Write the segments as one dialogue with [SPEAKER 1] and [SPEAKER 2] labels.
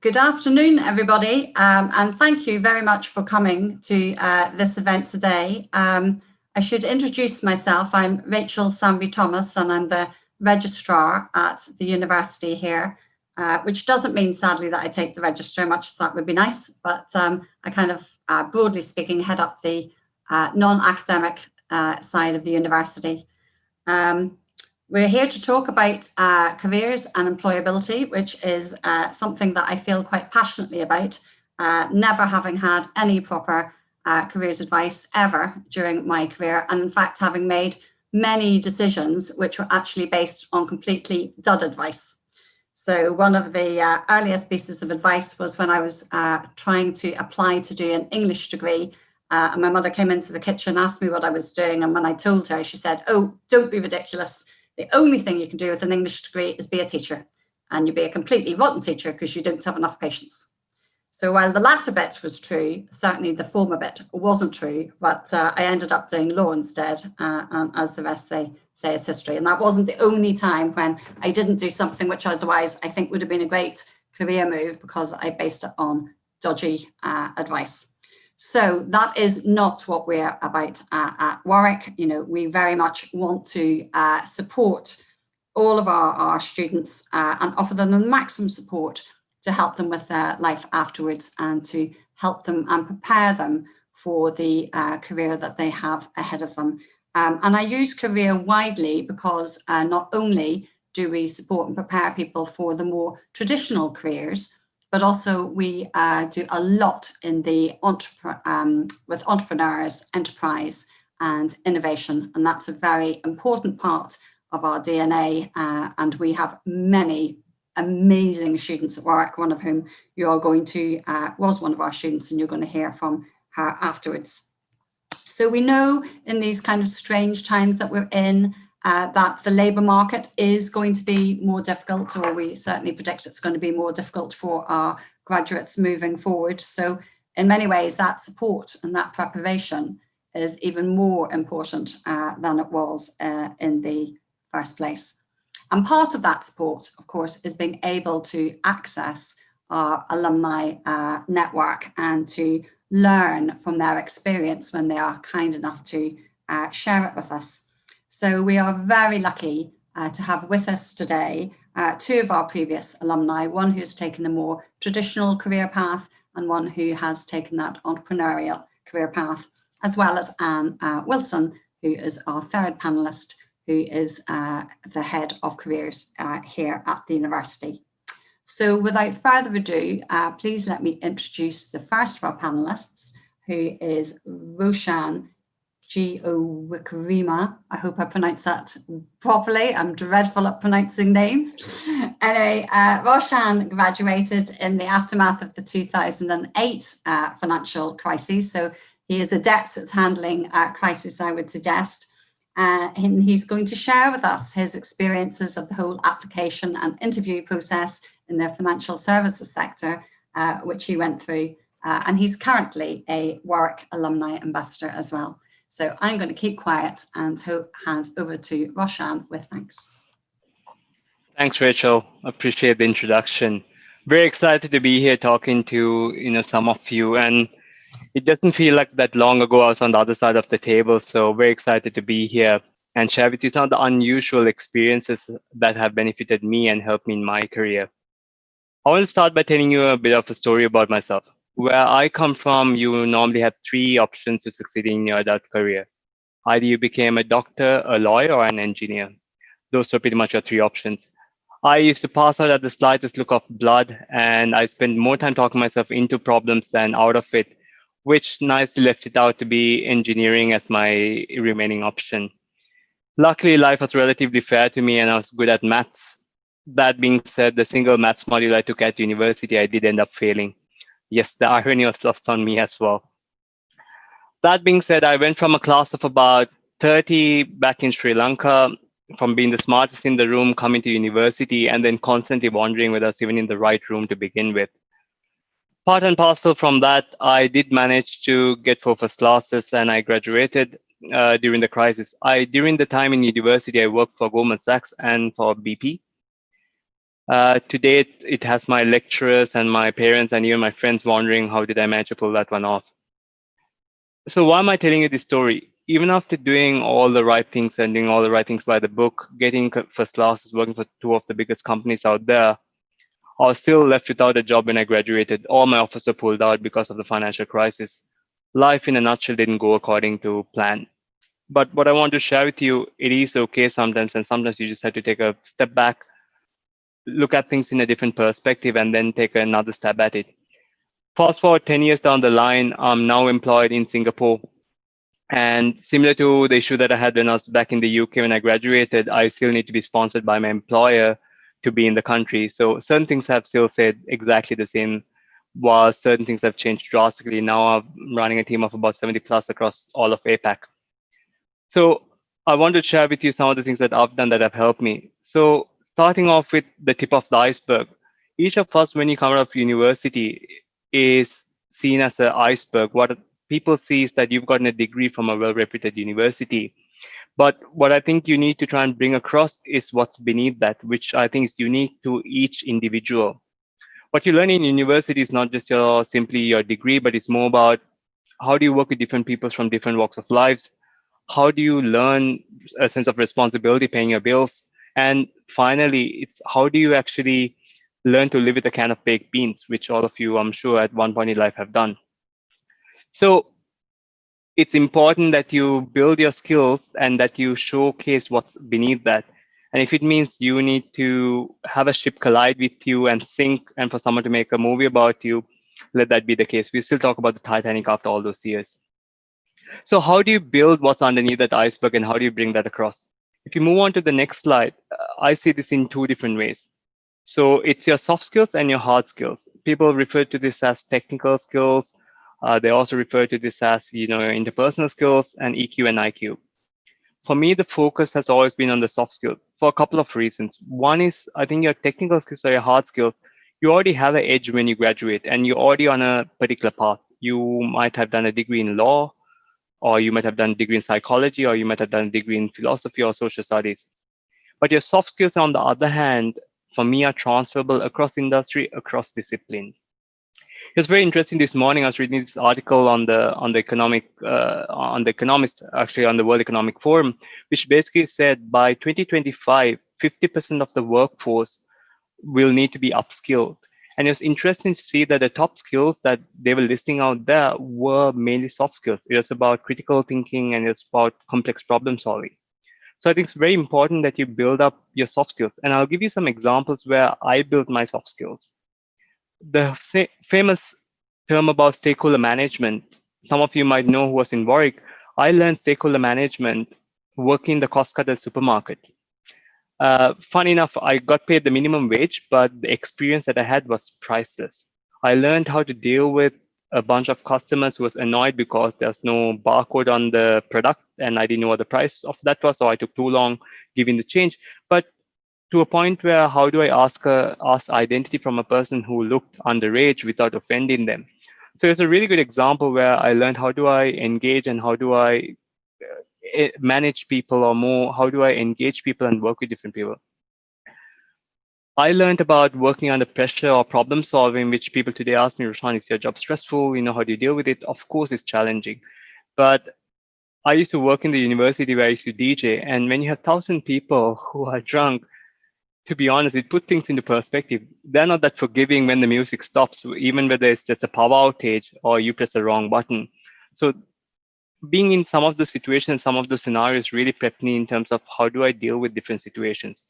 [SPEAKER 1] Good afternoon, everybody, and thank you very much for coming to this event today. I should introduce myself. I'm Rachel Samby-Thomas, and I'm the registrar at the university here, which doesn't mean, sadly, that I take the register, much as that would be nice, but I kind of, broadly speaking, head up the non-academic side of the university. We're here to talk about careers and employability, which is something that I feel quite passionately about, never having had any proper careers advice ever during my career, and in fact having made many decisions which were actually based on completely dud advice. So one of the earliest pieces of advice was when I was trying to apply to do an English degree, and my mother came into the kitchen, asked me what I was doing, and when I told her, she said, "Oh, don't be ridiculous. The only thing you can do with an English degree is be a teacher, and you'll be a completely rotten teacher because you don't have enough patience." So while the latter bit was true, certainly the former bit wasn't true, but I ended up doing law instead, and as the rest they say is history. And that wasn't the only time when I didn't do something which otherwise I think would have been a great career move, because I based it on dodgy advice. So that is not what we're about at Warwick. You know, we very much want to support all of our students and offer them the maximum support to help them with their life afterwards, and to help them and prepare them for the career that they have ahead of them. And I use career widely because not only do we support and prepare people for the more traditional careers, but also we do a lot in the with entrepreneurs, enterprise, and innovation, and that's a very important part of our DNA. And we have many amazing students at Warwick, one of whom you are going to was one of our students, and you're going to hear from her afterwards. So we know in these kind of strange times that we're in, that the labour market is going to be more difficult, or we certainly predict it's going to be more difficult for our graduates moving forward. So in many ways, that support and that preparation is even more important than it was in the first place. And part of that support, of course, is being able to access our alumni network and to learn from their experience when they are kind enough to share it with us. So we are very lucky to have with us today two of our previous alumni, one who's taken a more traditional career path and one who has taken that entrepreneurial career path, as well as Anne Wilson, who is our third panellist, who is the head of careers here at the university. So without further ado, please let me introduce the first of our panellists, who is Roshan Geowikrima. I hope I pronounced that properly. I'm dreadful at pronouncing names. Anyway, Roshan graduated in the aftermath of the 2008 financial crisis. So he is adept at handling crisis, I would suggest. And he's going to share with us his experiences of the whole application and interview process in the financial services sector, which he went through. And he's currently a Warwick Alumni Ambassador as well. So I'm going to keep quiet and hand over to Roshan with thanks.
[SPEAKER 2] Thanks, Rachel. Appreciate the introduction. Very excited to be here talking to some of you, and it doesn't feel like that long ago I was on the other side of the table. So very excited to be here and share with you some of the unusual experiences that have benefited me and helped me in my career. I want to start by telling you a bit of a story about myself. Where I come from, you normally have three options to succeeding in your adult career. Either you became a doctor, a lawyer, or an engineer. Those were pretty much your three options. I used to pass out at the slightest look of blood, and I spent more time talking myself into problems than out of it, which nicely left it out to be engineering as my remaining option. Luckily, life was relatively fair to me, and I was good at maths. That being said, the single maths module I took at university, I did end up failing. Yes, the irony was lost on me as well. That being said, I went from a class of about 30 back in Sri Lanka, from being the smartest in the room, coming to university, and then constantly wondering whether I was even in the right room to begin with. Part and parcel from that, I did manage to get 4 first classes, and I graduated during the crisis. During the time in university, I worked for Goldman Sachs and for BP. To date, it has my lecturers and my parents and even my friends wondering how did I manage to pull that one off. So why am I telling you this story? Even after doing all the right things and doing all the right things by the book, getting first classes, working for two of the biggest companies out there, I was still left without a job when I graduated. All my offers were pulled out because of the financial crisis. Life in a nutshell didn't go according to plan. But what I want to share with you, it is okay sometimes, and sometimes you just have to take a step back, look at things in a different perspective, and then take another stab at it. Fast forward 10 years down the line, I'm now employed in Singapore. And similar to the issue that I had when I was back in the UK when I graduated, I still need to be sponsored by my employer to be in the country. So certain things have still stayed exactly the same, while certain things have changed drastically. Now I'm running a team of about 70 plus across all of APAC. So I want to share with you some of the things that I've done that have helped me. So starting off with the tip of the iceberg, each of us, when you come out of university, is seen as an iceberg. What people see is that you've gotten a degree from a well-reputed university. But what I think you need to try and bring across is what's beneath that, which I think is unique to each individual. What you learn in university is not just simply your degree, but it's more about how do you work with different people from different walks of lives, how do you learn a sense of responsibility, paying your bills, and finally, it's how do you actually learn to live with a can of baked beans, which all of you, I'm sure, at one point in life have done. So it's important that you build your skills and that you showcase what's beneath that. And if it means you need to have a ship collide with you and sink, and for someone to make a movie about you, let that be the case. We still talk about the Titanic after all those years. So how do you build what's underneath that iceberg and how do you bring that across? If you move on to the next slide, I see this in two different ways. So it's your soft skills and your hard skills. People refer to this as technical skills. They also refer to this as, interpersonal skills and EQ and IQ. For me, the focus has always been on the soft skills for a couple of reasons. One is, I think your technical skills or your hard skills, you already have an edge when you graduate and you're already on a particular path. You might have done a degree in law, or you might have done a degree in psychology, or you might have done a degree in philosophy or social studies. But your soft skills, on the other hand, for me, are transferable across industry, across discipline. It was very interesting this morning. I was reading this article on the Economist, actually on the World Economic Forum, which basically said by 2025, 50% of the workforce will need to be upskilled. And it was interesting to see that the top skills that they were listing out there were mainly soft skills. It was about critical thinking and it's about complex problem solving. So I think it's very important that you build up your soft skills. And I'll give you some examples where I built my soft skills. The famous term about stakeholder management, some of you might know who was in Warwick. I learned stakeholder management working in the Costco supermarket. Fun enough, I got paid the minimum wage, but the experience that I had was priceless. I learned how to deal with a bunch of customers who was annoyed because there's no barcode on the product and I didn't know what the price of that was, so I took too long giving the change. But to a point where how do I ask identity from a person who looked underage without offending them? So it's a really good example where I learned how do I engage and how do I manage people, or more, how do I engage people and work with different people? I learned about working under pressure or problem solving, which people today ask me, Roshan, is your job stressful? How do you deal with it? Of course, it's challenging. But I used to work in the university where I used to DJ. And when you have 1,000 people who are drunk, to be honest, it puts things into perspective. They're not that forgiving when the music stops, even whether it's just a power outage or you press the wrong button. So being in some of those situations, some of those scenarios really prepped me in terms of how do I deal with different situations.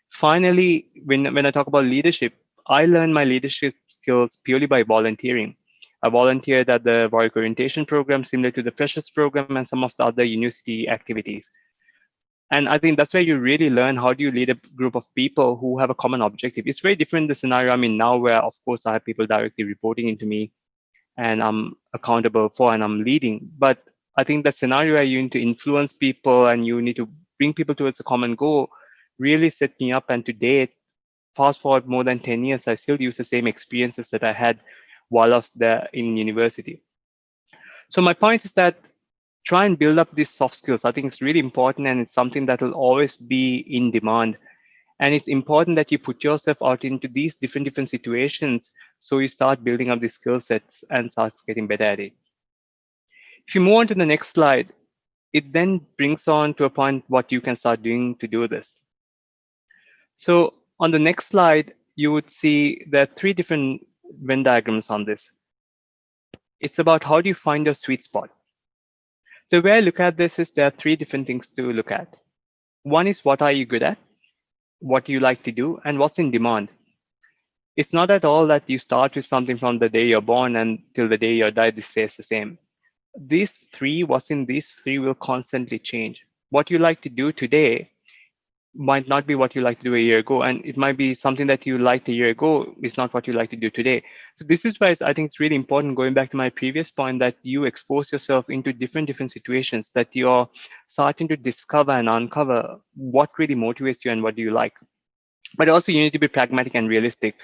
[SPEAKER 2] Finally, when I talk about leadership, I learned my leadership skills purely by volunteering. I volunteered at the Warwick Orientation Program, similar to the Freshers Program and some of the other university activities. And I think that's where you really learn how do you lead a group of people who have a common objective. It's very different the scenario I'm in now, where of course I have people directly reporting into me and I'm accountable for and I'm leading. But I think that scenario where you need to influence people and you need to bring people towards a common goal really set me up. And to date, fast forward more than 10 years, I still use the same experiences that I had while I was there in university. So my point is that try and build up these soft skills. I think it's really important and it's something that will always be in demand. And it's important that you put yourself out into these different situations so you start building up these skill sets and start getting better at it. If you move on to the next slide, it then brings on to a point what you can start doing to do this. So on the next slide, you would see there are 3 different Venn diagrams on this. It's about how do you find your sweet spot. The way I look at this is there are 3 different things to look at. One is what are you good at, what you like to do, and what's in demand. It's not at all that you start with something from the day you're born and till the day you die, this stays the same. What's in these 3 will constantly change. What you like to do today might not be what you like to do a year ago, and it might be something that you liked a year ago is not what you like to do today. So this is why I think it's really important, going back to my previous point, that you expose yourself into different situations, that you're starting to discover and uncover what really motivates you and what do you like. But also you need to be pragmatic and realistic.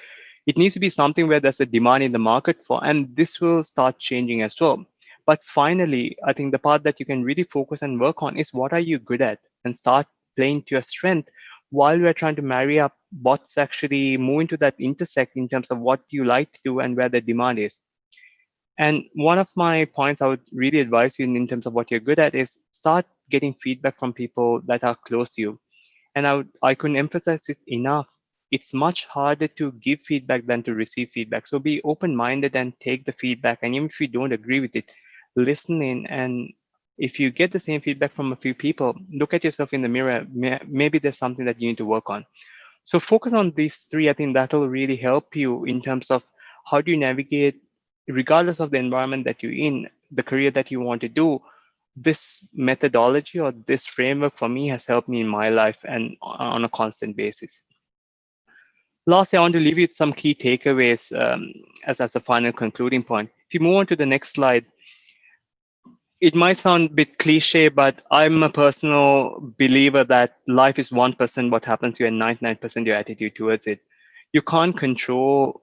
[SPEAKER 2] It needs to be something where there's a demand in the market for, and this will start changing as well. But finally, I think the part that you can really focus and work on is what are you good at, and start playing to your strength while we're trying to marry up what's actually moving to that intersect in terms of what you like to do and where the demand is. And one of my points I would really advise you in terms of what you're good at is start getting feedback from people that are close to you. And I couldn't emphasize it enough. It's much harder to give feedback than to receive feedback. So be open-minded and take the feedback. And even if you don't agree with it, listen in. And if you get the same feedback from a few people, look at yourself in the mirror. Maybe there's something that you need to work on. So focus on these 3. I think that'll really help you in terms of how do you navigate, regardless of the environment that you're in, the career that you want to do. This methodology or this framework for me has helped me in my life and on a constant basis. Lastly, I want to leave you with some key takeaways as a final concluding point. If you move on to the next slide, it might sound a bit cliche, but I'm a personal believer that life is 1% what happens to you and 99% your attitude towards it. You can't control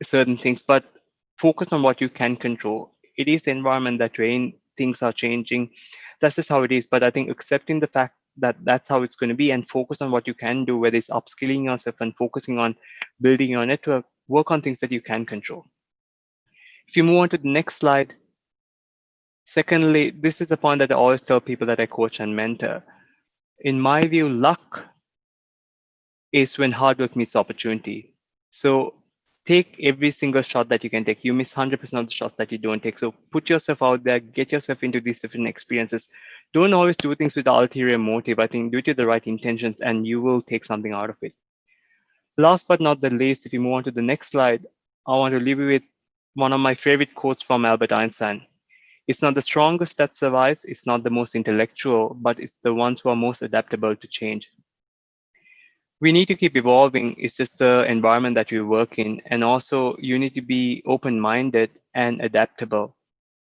[SPEAKER 2] certain things, but focus on what you can control. It is the environment that you're in, things are changing. That's just how it is. But I think accepting the fact that that's how it's going to be and focus on what you can do, whether it's upskilling yourself and focusing on building your network, work on things that you can control. If you move on to the next slide, secondly, this is a point that I always tell people that I coach and mentor. In my view, luck is when hard work meets opportunity. So take every single shot that you can take. You miss 100% of the shots that you don't take. So put yourself out there, get yourself into these different experiences. Don't always do things with ulterior motive. I think do it with the right intentions and you will take something out of it. Last but not the least, if you move on to the next slide, I want to leave you with one of my favorite quotes from Albert Einstein. It's not the strongest that survives, it's not the most intellectual, but it's the ones who are most adaptable to change. We need to keep evolving. It's just the environment that we work in. And also you need to be open-minded and adaptable.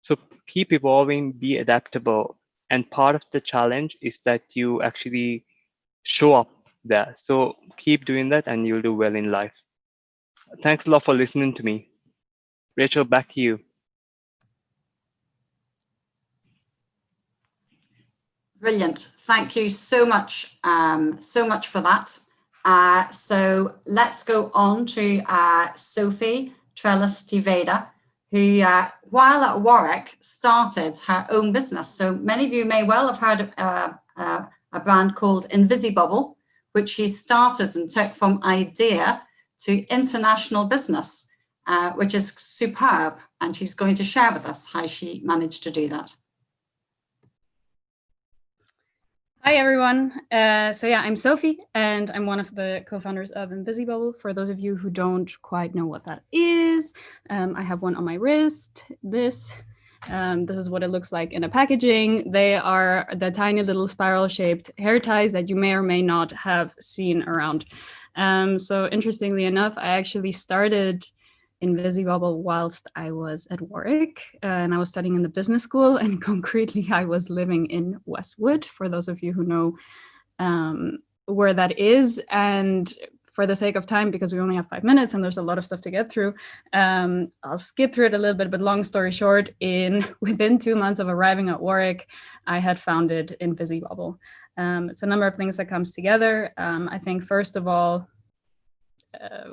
[SPEAKER 2] So keep evolving, be adaptable. And part of the challenge is that you actually show up there. So keep doing that and you'll do well in life. Thanks a lot for listening to me. Rachel, back to you.
[SPEAKER 1] Brilliant. Thank you so much for that. So let's go on to Sophie Trellis-Tiveda, who, while at Warwick, started her own business. So many of you may well have heard of a brand called Invisibubble, which she started and took from idea to international business, which is superb. And she's going to share with us how she managed to do that.
[SPEAKER 3] Hi, everyone. So yeah, I'm Sophie, and I'm one of the co-founders of Invisibubble. For those of you who don't quite know what that is, I have one on my wrist. This is what it looks like in a packaging. They are the tiny little spiral-shaped hair ties that you may or may not have seen around. So interestingly enough, I actually started Invisibubble whilst I was at Warwick, and I was studying in the business school, and concretely I was living in Westwood, for those of you who know where that is. And for the sake of time, because we only have 5 minutes and there's a lot of stuff to get through, I'll skip through it a little bit, but long story short, within 2 months of arriving at Warwick, I had founded Invisibubble. It's a number of things that comes together. I think first of all,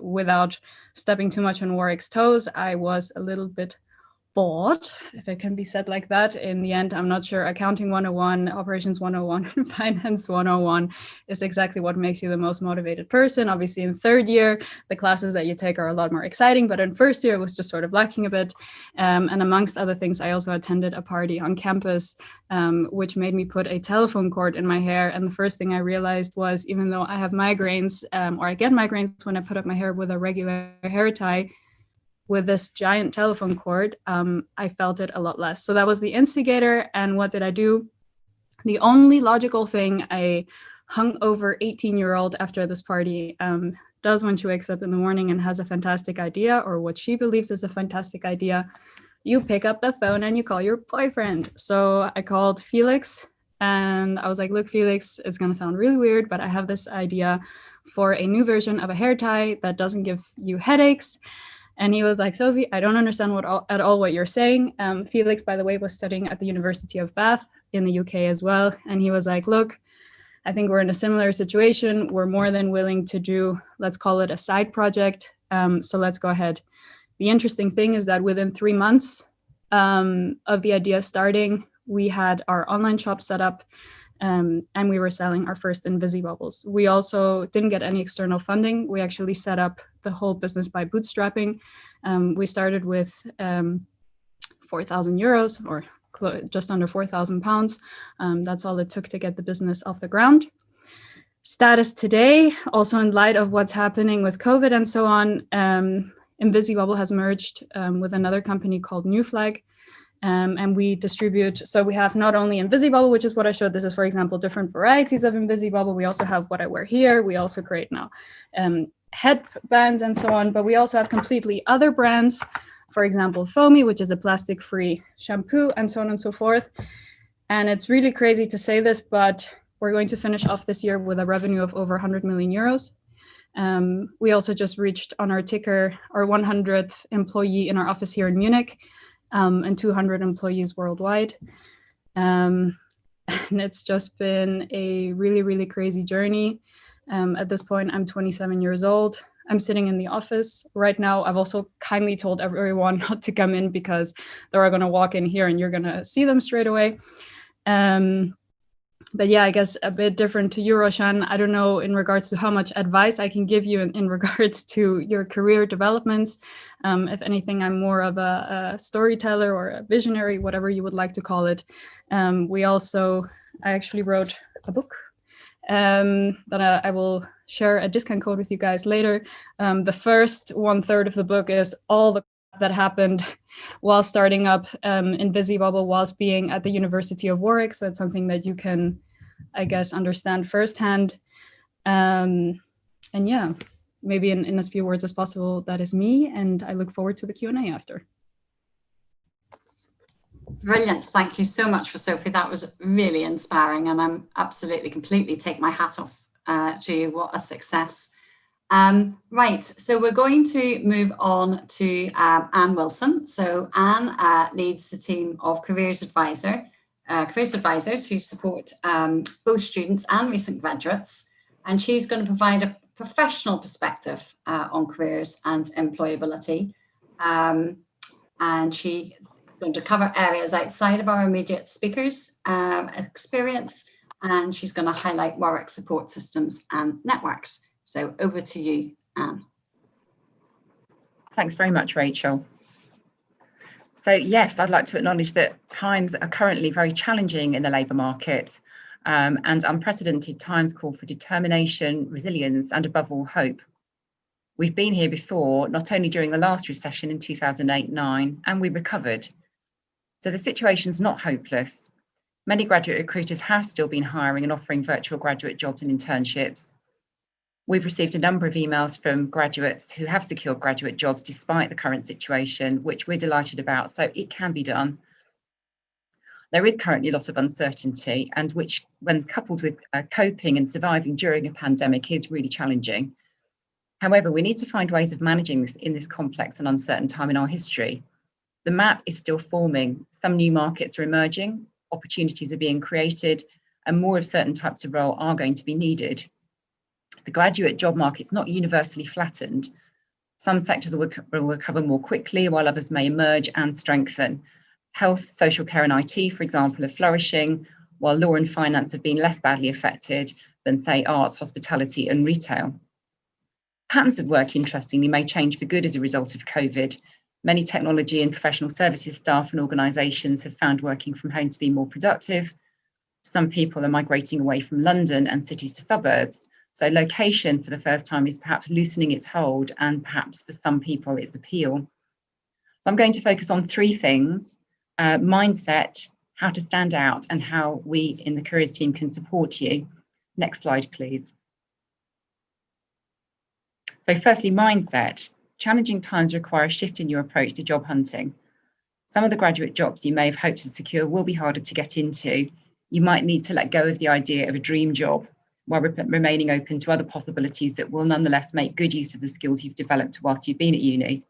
[SPEAKER 3] without stepping too much on Warwick's toes, I was a little bit bored, if it can be said like that. In the end, I'm not sure accounting 101, operations 101, finance 101 is exactly what makes you the most motivated person. Obviously in third year, the classes that you take are a lot more exciting, but in first year it was just sort of lacking a bit. And amongst other things, I also attended a party on campus, which made me put a telephone cord in my hair. And the first thing I realized was, even though I have migraines, or I get migraines when I put up my hair with a regular hair tie, with this giant telephone cord, I felt it a lot less. So that was the instigator. And what did I do? The only logical thing a hungover 18-year-old after this party does when she wakes up in the morning and has a fantastic idea, or what she believes is a fantastic idea, you pick up the phone and you call your boyfriend. So I called Felix and I was like, look, Felix, it's gonna sound really weird, but I have this idea for a new version of a hair tie that doesn't give you headaches. And he was like, Sophie, I don't understand at all what you're saying. Felix, by the way, was studying at the University of Bath in the UK as well. And he was like, look, I think we're in a similar situation. We're more than willing to do, let's call it a side project. So let's go ahead. The interesting thing is that within 3 months of the idea starting, we had our online shop set up, and we were selling our first Invisibubbles. We also didn't get any external funding. We actually set up the whole business by bootstrapping. We started with 4,000 euros, or just under 4,000 pounds. That's all it took to get the business off the ground. Status today, also in light of what's happening with COVID and so on, Invisibubble has merged with another company called New Flag. And we distribute, so we have not only Invisibubble, which is what I showed. This is, for example, different varieties of Invisibubble. We also have what I wear here. We also create now headbands and so on, but we also have completely other brands. For example, Foamy, which is a plastic-free shampoo, and so on and so forth. And it's really crazy to say this, but we're going to finish off this year with a revenue of over 100 million euros. We also just reached on our ticker our 100th employee in our office here in Munich. And 200 employees worldwide. And it's just been a really, really crazy journey. At this point, I'm 27 years old. I'm sitting in the office right now. I've also kindly told everyone not to come in because they're going to walk in here and you're going to see them straight away. But yeah, I guess a bit different to you, Roshan. I don't know in regards to how much advice I can give you in regards to your career developments. If anything, I'm more of a storyteller or a visionary, whatever you would like to call it. I actually wrote a book that I will share a discount code with you guys later. The first 1/3 of the book is all the that happened while starting up Invisibubble whilst being at the University of Warwick. So it's something that you can, I guess, understand firsthand. And yeah, maybe in as few words as possible, that is me. And I look forward to the Q&A after.
[SPEAKER 1] Brilliant. Thank you so much for Sophie. That was really inspiring. And I'm absolutely, completely take my hat off to you. What a success. Right, so we're going to move on to Anne Wilson. So Anne leads the team of careers advisors who support both students and recent graduates, and she's going to provide a professional perspective on careers and employability, and she's going to cover areas outside of our immediate speakers' experience, and she's going to highlight Warwick support systems and networks. So over to you, Anne.
[SPEAKER 4] Thanks very much, Rachel. So yes, I'd like to acknowledge that times are currently very challenging in the labour market, and unprecedented times call for determination, resilience, and above all, hope. We've been here before, not only during the last recession in 2008-09, and we recovered. So the situation's not hopeless. Many graduate recruiters have still been hiring and offering virtual graduate jobs and internships. We've received a number of emails from graduates who have secured graduate jobs despite the current situation, which we're delighted about, so it can be done. There is currently a lot of uncertainty, and which, when coupled with coping and surviving during a pandemic, is really challenging. However, we need to find ways of managing this in this complex and uncertain time in our history. The map is still forming. Some new markets are emerging, opportunities are being created, and more of certain types of role are going to be needed. The graduate job market's not universally flattened. Some sectors will recover more quickly, while others may emerge and strengthen. Health, social care and IT, for example, are flourishing, while law and finance have been less badly affected than, say, arts, hospitality and retail. Patterns of work, interestingly, may change for good as a result of COVID. Many technology and professional services staff and organisations have found working from home to be more productive. Some people are migrating away from London and cities to suburbs. So location for the first time is perhaps loosening its hold, and perhaps for some people its appeal. So I'm going to focus on three things: mindset, how to stand out, and how we in the careers team can support you. Next slide, please. So firstly, mindset. Challenging times require a shift in your approach to job hunting. Some of the graduate jobs you may have hoped to secure will be harder to get into. You might need to let go of the idea of a dream job while remaining open to other possibilities that will nonetheless make good use of the skills you've developed whilst you've been at uni.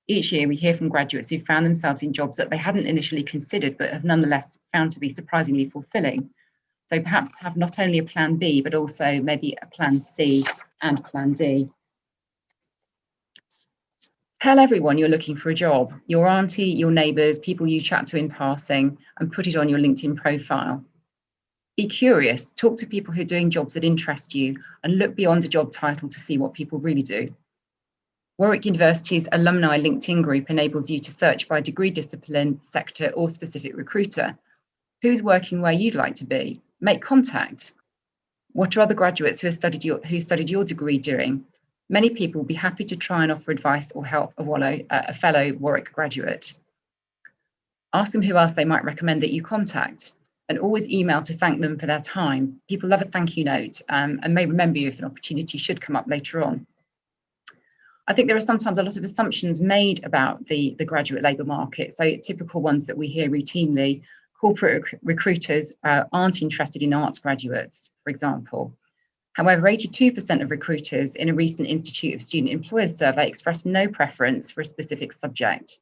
[SPEAKER 4] Each year we hear from graduates who found themselves in jobs that they hadn't initially considered but have nonetheless found to be surprisingly fulfilling. So perhaps have not only a plan B, but also maybe a plan C and plan D. Tell everyone you're looking for a job, your auntie, your neighbours, people you chat to in passing, and put it on your LinkedIn profile. Be curious, talk to people who are doing jobs that interest you, and look beyond a job title to see what people really do. Warwick University's alumni LinkedIn group enables you to search by degree discipline, sector, or specific recruiter. Who's working where you'd like to be? Make contact. What are other graduates who studied your degree doing? Many people will be happy to try and offer advice or help a fellow Warwick graduate. Ask them who else they might recommend that you contact, and always email to thank them for their time. People love a thank you note and may remember you if an opportunity should come up later on. I think there are sometimes a lot of assumptions made about the graduate labour market. So typical ones that we hear routinely: corporate recruiters aren't interested in arts graduates, for example. However, 82% of recruiters in a recent Institute of Student Employers survey expressed no preference for a specific subject.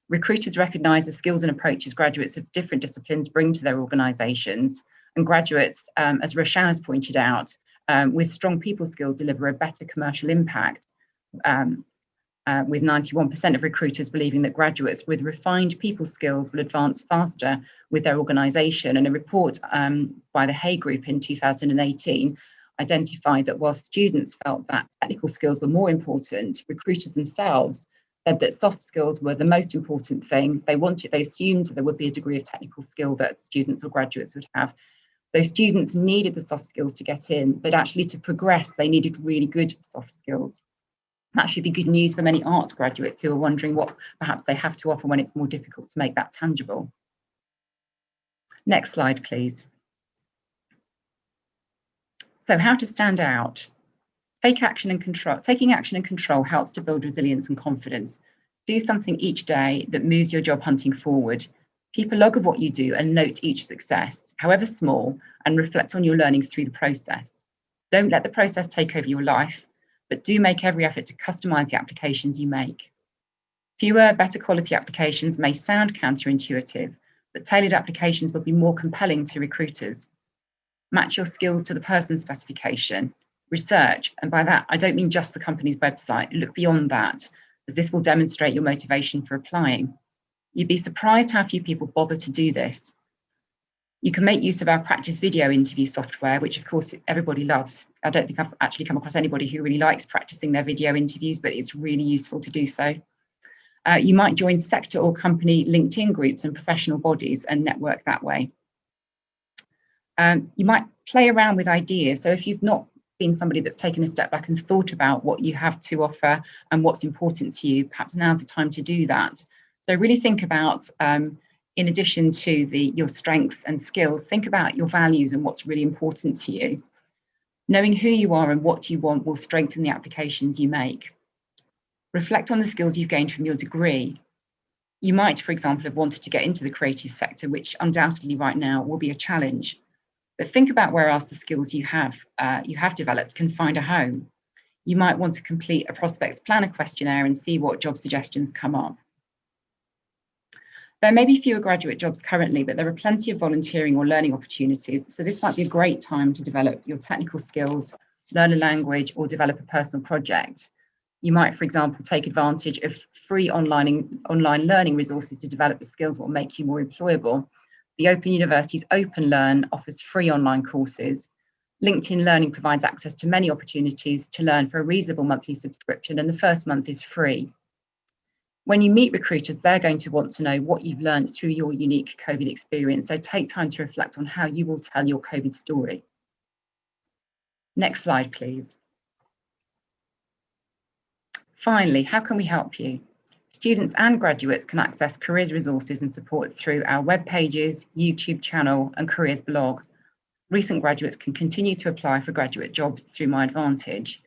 [SPEAKER 4] Recruiters recognise the skills and approaches graduates of different disciplines bring to their organisations, and graduates, as Roshan has pointed out, with strong people skills deliver a better commercial impact, with 91% of recruiters believing that graduates with refined people skills will advance faster with their organisation. And a report by the Hay Group in 2018 identified that while students felt that technical skills were more important, recruiters themselves said that soft skills were the most important thing. They assumed there would be a degree of technical skill that students or graduates would have. So students needed the soft skills to get in, but actually to progress, they needed really good soft skills. That should be good news for many arts graduates who are wondering what perhaps they have to offer when it's more difficult to make that tangible. Next slide, please. So how to stand out. Taking action and control helps to build resilience and confidence. Do something each day that moves your job hunting forward. Keep a log of what you do and note each success, however small, and reflect on your learning through the process. Don't let the process take over your life, but do make every effort to customize the applications you make. Fewer, better quality applications may sound counterintuitive, but tailored applications will be more compelling to recruiters. Match your skills to the person's specification. Research, and by that, I don't mean just the company's website. Look beyond that, as this will demonstrate your motivation for applying. You'd be surprised how few people bother to do this. You can make use of our practice video interview software, which of course everybody loves. I don't think I've actually come across anybody who really likes practicing their video interviews, but it's really useful to do so. You might join sector or company LinkedIn groups and professional bodies and network that way. You might play around with ideas. So if you've not been somebody that's taken a step back and thought about what you have to offer and what's important to you, perhaps now's the time to do that. So really think about, in addition to your strengths and skills, think about your values and what's really important to you. Knowing who you are and what you want will strengthen the applications you make. Reflect on the skills you've gained from your degree. You might, for example, have wanted to get into the creative sector, which undoubtedly right now will be a challenge. But think about where else the skills you have developed can find a home. You might want to complete a prospects planner questionnaire and see what job suggestions come up. There may be fewer graduate jobs currently, but there are plenty of volunteering or learning opportunities. So this might be a great time to develop your technical skills, learn a language, or develop a personal project. You might, for example, take advantage of free online learning resources to develop the skills that will make you more employable. The Open University's Open Learn offers free online courses. LinkedIn Learning provides access to many opportunities to learn for a reasonable monthly subscription, and the first month is free. When you meet recruiters, they're going to want to know what you've learned through your unique COVID experience. So take time to reflect on how you will tell your COVID story. Next slide, please. Finally, how can we help you? Students and graduates can access careers resources and support through our web pages, YouTube channel, and careers blog. Recent graduates can continue to apply for graduate jobs through My Advantage.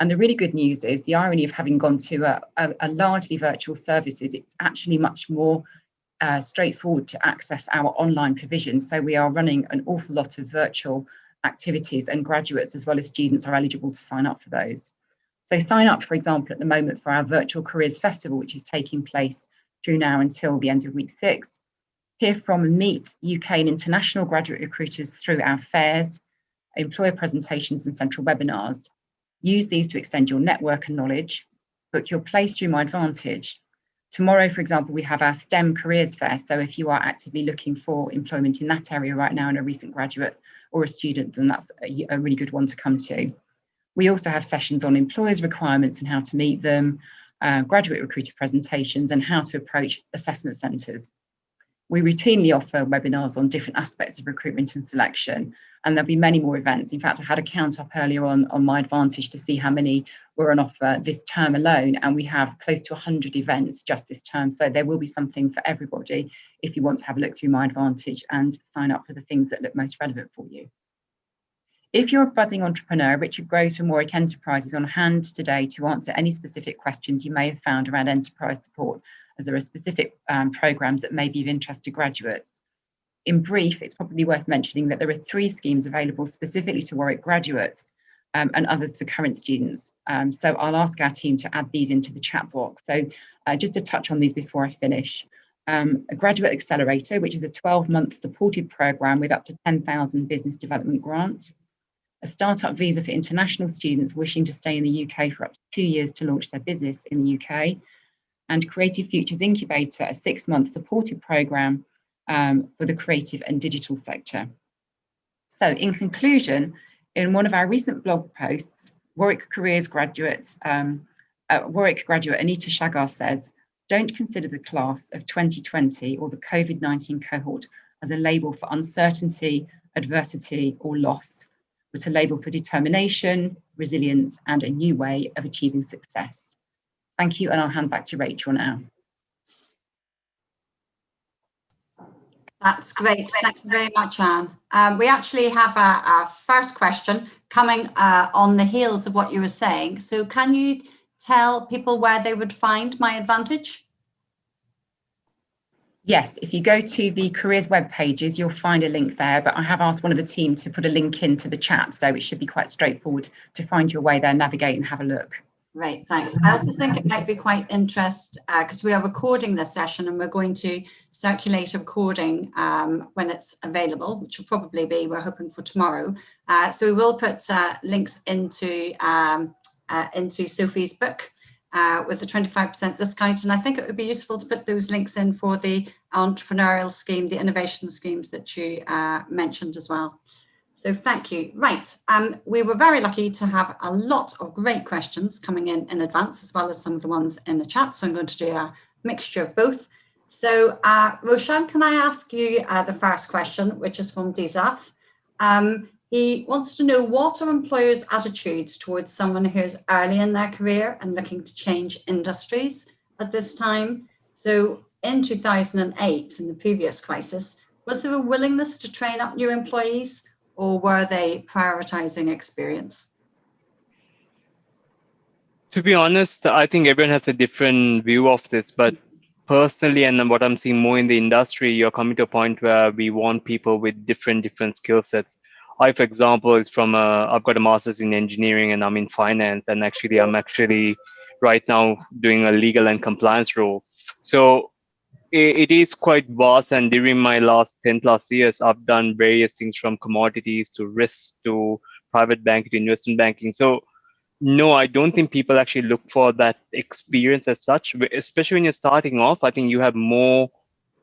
[SPEAKER 4] And the really good news is the irony of having gone to a largely virtual service is it's actually much more straightforward to access our online provision. So we are running an awful lot of virtual activities, and graduates as well as students are eligible to sign up for those. So sign up, for example, at the moment for our Virtual Careers Festival, which is taking place through now until the end of week 6. Hear from and meet UK and international graduate recruiters through our fairs, employer presentations, and central webinars. Use these to extend your network and knowledge. Book your place through My Advantage. Tomorrow, for example, we have our STEM Careers Fair. So if you are actively looking for employment in that area right now and a recent graduate or a student, then that's a really good one to come to. We also have sessions on employers' requirements and how to meet them, graduate recruiter presentations, and how to approach assessment centres. We routinely offer webinars on different aspects of recruitment and selection, and there'll be many more events. In fact, I had a count up earlier on My Advantage to see how many were on offer this term alone, and we have close to 100 events just this term. So there will be something for everybody if you want to have a look through My Advantage and sign up for the things that look most relevant for you. If you're a budding entrepreneur, Richard Groves from Warwick Enterprise is on hand today to answer any specific questions you may have found around enterprise support, as there are specific programmes that may be of interest to graduates. In brief, it's probably worth mentioning that there are 3 schemes available specifically to Warwick graduates and others for current students. So I'll ask our team to add these into the chat box. So just to touch on these before I finish. A Graduate Accelerator, which is a 12-month supported programme with up to 10,000 business development grant. A startup visa for international students wishing to stay in the UK for up to 2 years to launch their business in the UK. And Creative Futures Incubator, a 6-month supported programme for the creative and digital sector. So in conclusion, in one of our recent blog posts, Warwick graduate Anita Shagar says, "Don't consider the class of 2020 or the COVID-19 cohort as a label for uncertainty, adversity, or loss, but a label for determination, resilience, and a new way of achieving success." Thank you, and I'll hand back to Rachel now.
[SPEAKER 1] That's great. Thank you very much, Anne. We actually have our first question coming on the heels of what you were saying. So can you tell people where they would find My Advantage?
[SPEAKER 4] Yes, if you go to the careers web pages, you'll find a link there, but I have asked one of the team to put a link into the chat, so it should be quite straightforward to find your way there, navigate and have a look.
[SPEAKER 1] Great, thanks. I also think it might be quite interesting because we are recording this session and we're going to circulate a recording when it's available, which will probably be, we're hoping for tomorrow. So we will put links into Sophie's book with the 25% discount. And I think it would be useful to put those links in for the entrepreneurial scheme, the innovation schemes that you mentioned as well. So thank you. Right, we were very lucky to have a lot of great questions coming in advance, as well as some of the ones in the chat. So I'm going to do a mixture of both. So Roshan, can I ask you the first question, which is from Dizaf. He wants to know, what are employers' attitudes towards someone who's early in their career and looking to change industries at this time? So in 2008, in the previous crisis, was there a willingness to train up new employees, or were they prioritizing experience?
[SPEAKER 2] To be honest, I think everyone has a different view of this, but personally, and what I'm seeing more in the industry, you're coming to a point where we want people with different skill sets. I, for example, I've got a master's in engineering and I'm in finance, and I'm actually right now doing a legal and compliance role. So it is quite vast, and during my last 10 plus years, I've done various things from commodities to risks to private banking to investment banking. So no, I don't think people actually look for that experience as such, especially when you're starting off. I think you have more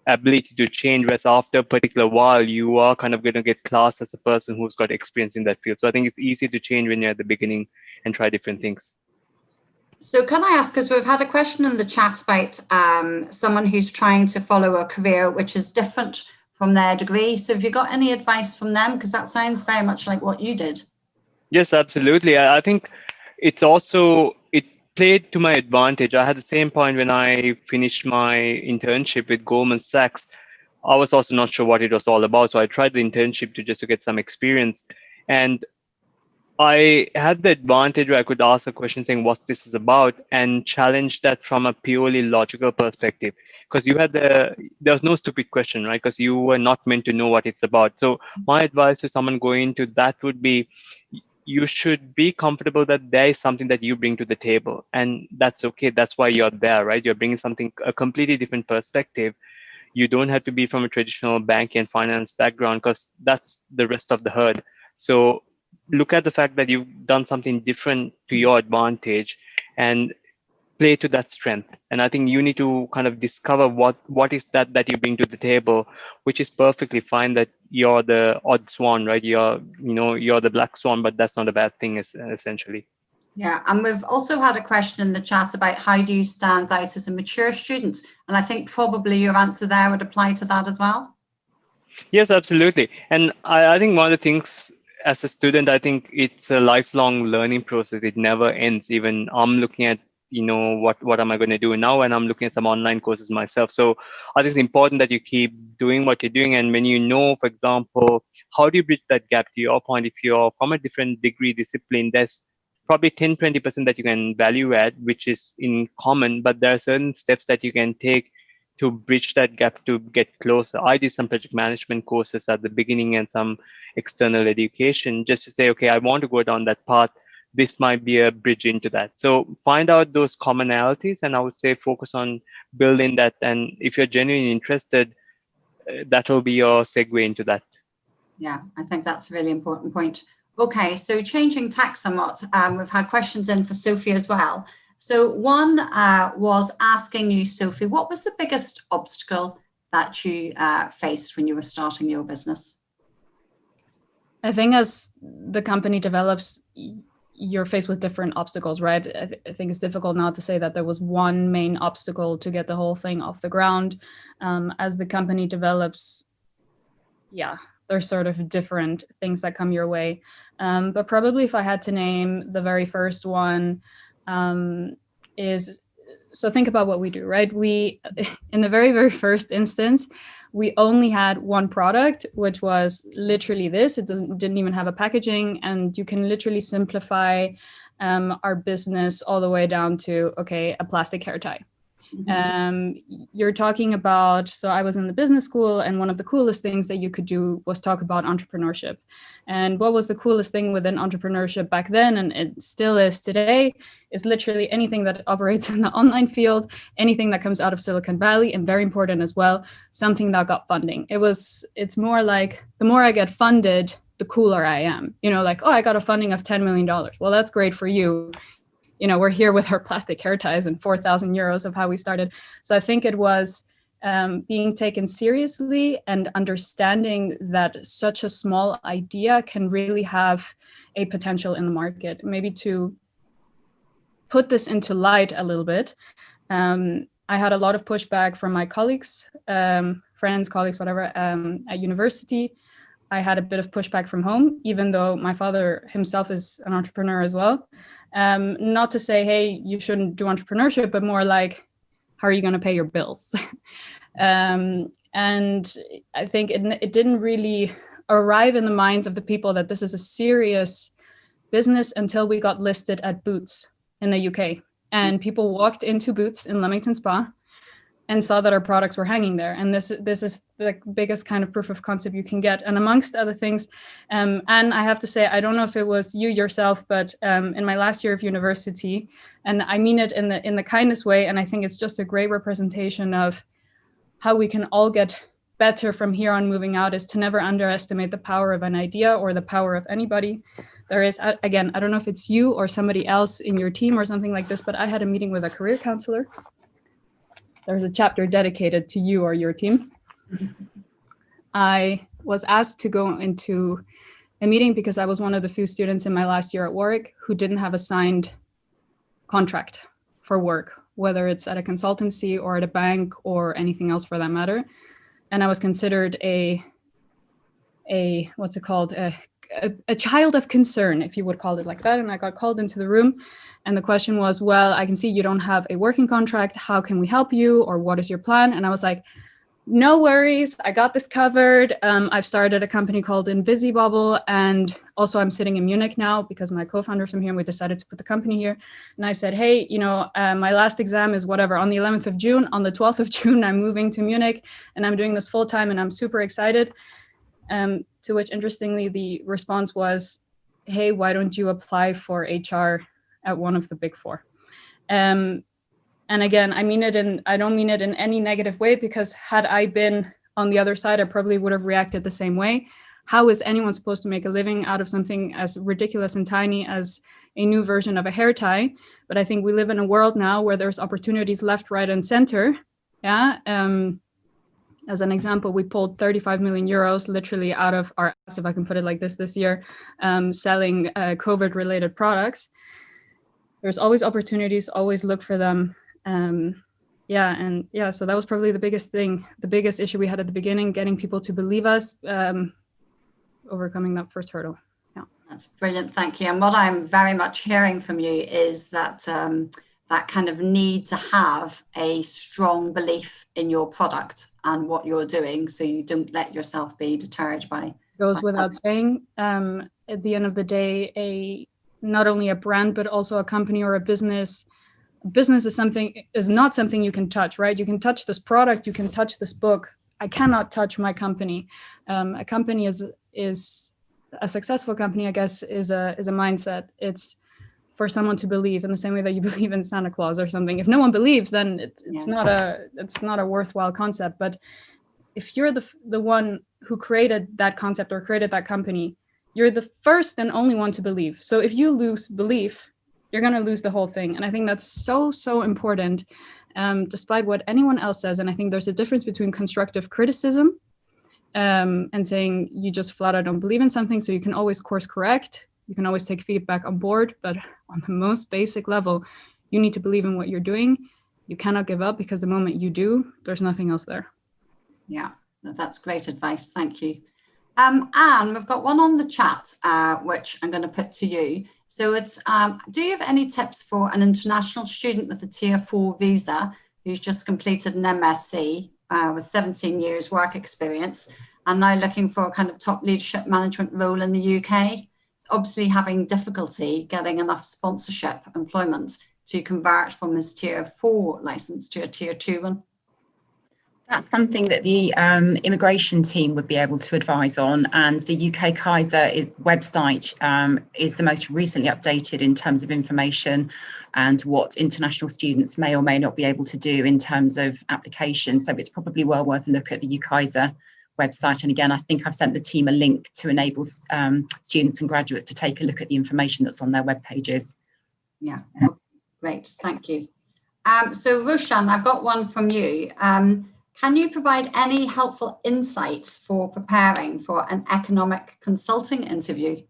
[SPEAKER 2] ability to change, whereas after a particular while, you are kind of going to get classed as a person who's got experience in that field. So I think it's easy to change when you're at the beginning and try different things.
[SPEAKER 1] So can I ask, because we've had a question in the chat about someone who's trying to follow a career which is different from their degree. So have you got any advice from them? Because that sounds very much like what you did.
[SPEAKER 2] Yes, absolutely. I think it played to my advantage. I had the same point when I finished my internship with Goldman Sachs. I was also not sure what it was all about. So I tried the internship to get some experience. And I had the advantage where I could ask a question saying what this is about and challenge that from a purely logical perspective. Because there was no stupid question, right? Because you were not meant to know what it's about. So my advice to someone going into that would be, you should be comfortable that there is something that you bring to the table, and that's okay. That's why you're there, right? You're bringing a completely different perspective. You don't have to be from a traditional banking and finance background, because that's the rest of the herd. So look at the fact that you've done something different to your advantage and play to that strength. And I think you need to kind of discover what is that you bring to the table, which is perfectly fine that you're the odd swan, right? You're the black swan, but that's not a bad thing, essentially.
[SPEAKER 1] Yeah, and we've also had a question in the chat about how do you stand out as a mature student? And I think probably your answer there would apply to that as well.
[SPEAKER 2] Yes, absolutely. And I think one of the things as a student, I think it's a lifelong learning process. It never ends. Even I'm looking at, what am I going to do now? And I'm looking at some online courses myself. So I think it's important that you keep doing what you're doing. And when for example, how do you bridge that gap? To your point, if you're from a different degree discipline, there's probably 10-20% that you can value add, which is in common, but there are certain steps that you can take to bridge that gap to get closer. I did some project management courses at the beginning and some external education just to say, okay, I want to go down that path. This might be a bridge into that. So find out those commonalities, and I would say focus on building that. And if you're genuinely interested, that will be your segue into that.
[SPEAKER 1] Yeah, I think that's a really important point. Okay, so changing tack somewhat, we've had questions in for Sophie as well. So one was asking you, Sophie, what was the biggest obstacle that you faced when you were starting your business?
[SPEAKER 3] I think as the company develops, you're faced with different obstacles, right? I think it's difficult now to say that there was one main obstacle to get the whole thing off the ground. As the company develops, there's sort of different things that come your way. But probably if I had to name the very first one, so think about what we do, right? We, in the very, very first instance, we only had one product, which was literally this. It didn't even have a packaging, and you can literally simplify our business all the way down to, okay, a plastic hair tie. You're talking about, so I was in the business school, and one of the coolest things that you could do was talk about entrepreneurship. And what was the coolest thing within entrepreneurship back then, and it still is today, is literally anything that operates in the online field, anything that comes out of Silicon Valley, and very important as well, something that got funding. It's more like the more I get funded, the cooler I am. Like, oh, I got a funding of $10 million. Well, that's great for you. We're here with our plastic hair ties and 4,000 euros of how we started. So I think it was being taken seriously and understanding that such a small idea can really have a potential in the market. Maybe to put this into light a little bit, I had a lot of pushback from my colleagues, friends, colleagues, whatever, at university. I had a bit of pushback from home, even though my father himself is an entrepreneur as well. Not to say, hey, you shouldn't do entrepreneurship, but more like, how are you going to pay your bills? And I think it didn't really arrive in the minds of the people that this is a serious business until we got listed at Boots in the UK. And people walked into Boots in Leamington Spa and saw that our products were hanging there. And this is the biggest kind of proof of concept you can get. And amongst other things, and I have to say, I don't know if it was you yourself, but in my last year of university, and I mean it in the kindest way, and I think it's just a great representation of how we can all get better from here on moving out is to never underestimate the power of an idea or the power of anybody. There is, again, I don't know if it's you or somebody else in your team or something like this, but I had a meeting with a career counselor. There's a chapter dedicated to you or your team. I was asked to go into a meeting because I was one of the few students in my last year at Warwick who didn't have a signed contract for work, whether it's at a consultancy or at a bank or anything else for that matter. And I was considered a what's it called? A child of concern, if you would call it like that. And I got called into the room and the question was, well, I can see you don't have a working contract. How can we help you? Or what is your plan? And I was like, no worries, I got this covered. I've started a company called Invisibubble, and also I'm sitting in Munich now because my co-founder's from here and we decided to put the company here. And I said, hey, my last exam is whatever, on the 11th of June, on the 12th of June, I'm moving to Munich and I'm doing this full time and I'm super excited. To which interestingly, the response was, hey, why don't you apply for HR at one of the big four? And again, I don't mean it in any negative way, because had I been on the other side, I probably would have reacted the same way. How is anyone supposed to make a living out of something as ridiculous and tiny as a new version of a hair tie? But I think we live in a world now where there's opportunities left, right, and center. Yeah. As an example, we pulled 35 million euros literally out of our ass, if I can put it like this year, selling COVID-related products. There's always opportunities, always look for them. So that was probably the biggest thing, the biggest issue we had at the beginning, getting people to believe us, overcoming that first hurdle. Yeah,
[SPEAKER 1] that's brilliant. Thank you. And what I'm very much hearing from you is that that kind of need to have a strong belief in your product and what you're doing, so you don't let yourself be deterred by.
[SPEAKER 3] Goes without saying. At the end of the day, not only a brand but also a company or a business. Business is not something you can touch, right? You can touch this product, you can touch this book. I cannot touch my company. A company is a successful company, I guess, is a mindset. It's for someone to believe in the same way that you believe in Santa Claus or something. If no one believes, then it's not a worthwhile concept. But if you're the one who created that concept or created that company, you're the first and only one to believe. So if you lose belief, you're going to lose the whole thing. And I think that's so important, despite what anyone else says. And I think there's a difference between constructive criticism and saying you just flat out don't believe in something. So you can always course correct. You can always take feedback on board. But on the most basic level, you need to believe in what you're doing. You cannot give up, because the moment you do, there's nothing else there.
[SPEAKER 1] Yeah, that's great advice. Thank you. Anne, we've got one on the chat, which I'm going to put to you. So it's, do you have any tips for an international student with a Tier 4 visa who's just completed an MSc with 17 years work experience and now looking for a kind of top leadership management role in the UK, obviously having difficulty getting enough sponsorship employment to convert from his Tier 4 license to a Tier 2 one?
[SPEAKER 4] That's something that the immigration team would be able to advise on, and the UK Kaiser website is the most recently updated in terms of information and what international students may or may not be able to do in terms of applications. So it's probably well worth a look at the UK Kaiser website. And again, I think I've sent the team a link to enable students and graduates to take a look at the information that's on their web pages.
[SPEAKER 1] Yeah, great, thank you. So Roshan, I've got one from you. Can you provide any helpful insights for preparing for an economic consulting interview?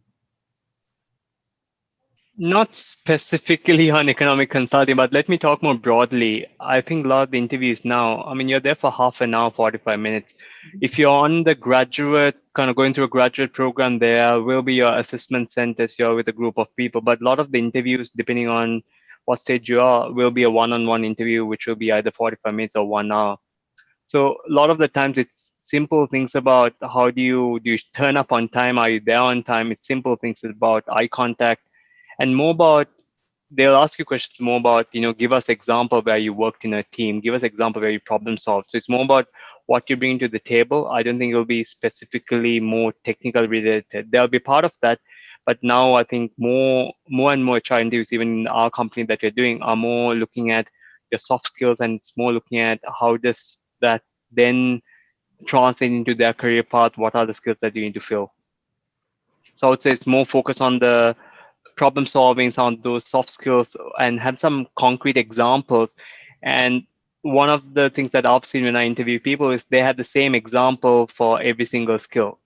[SPEAKER 2] Not specifically on economic consulting, but let me talk more broadly. I think a lot of the interviews now, I mean, you're there for half an hour, 45 minutes. If you're on the graduate, kind of going through a graduate program, there will be your assessment centers, you're with a group of people, but a lot of the interviews, depending on what stage you are, will be a one-on-one interview, which will be either 45 minutes or 1 hour. So a lot of the times it's simple things about how do you turn up on time? Are you there on time? It's simple things about eye contact, and more about, they'll ask you questions more about, give us example where you worked in a team, give us example where you problem solved. So it's more about what you bring to the table. I don't think it'll be specifically more technical related. There'll be part of that, but now I think more and more HR interviews, even in our company that we're doing, are more looking at your soft skills, and it's more looking at how does that then translate into their career path, what are the skills that you need to fill. So I would say it's more focused on the problem solving, some of those soft skills, and have some concrete examples. And one of the things that I've seen when I interview people is they have the same example for every single skill.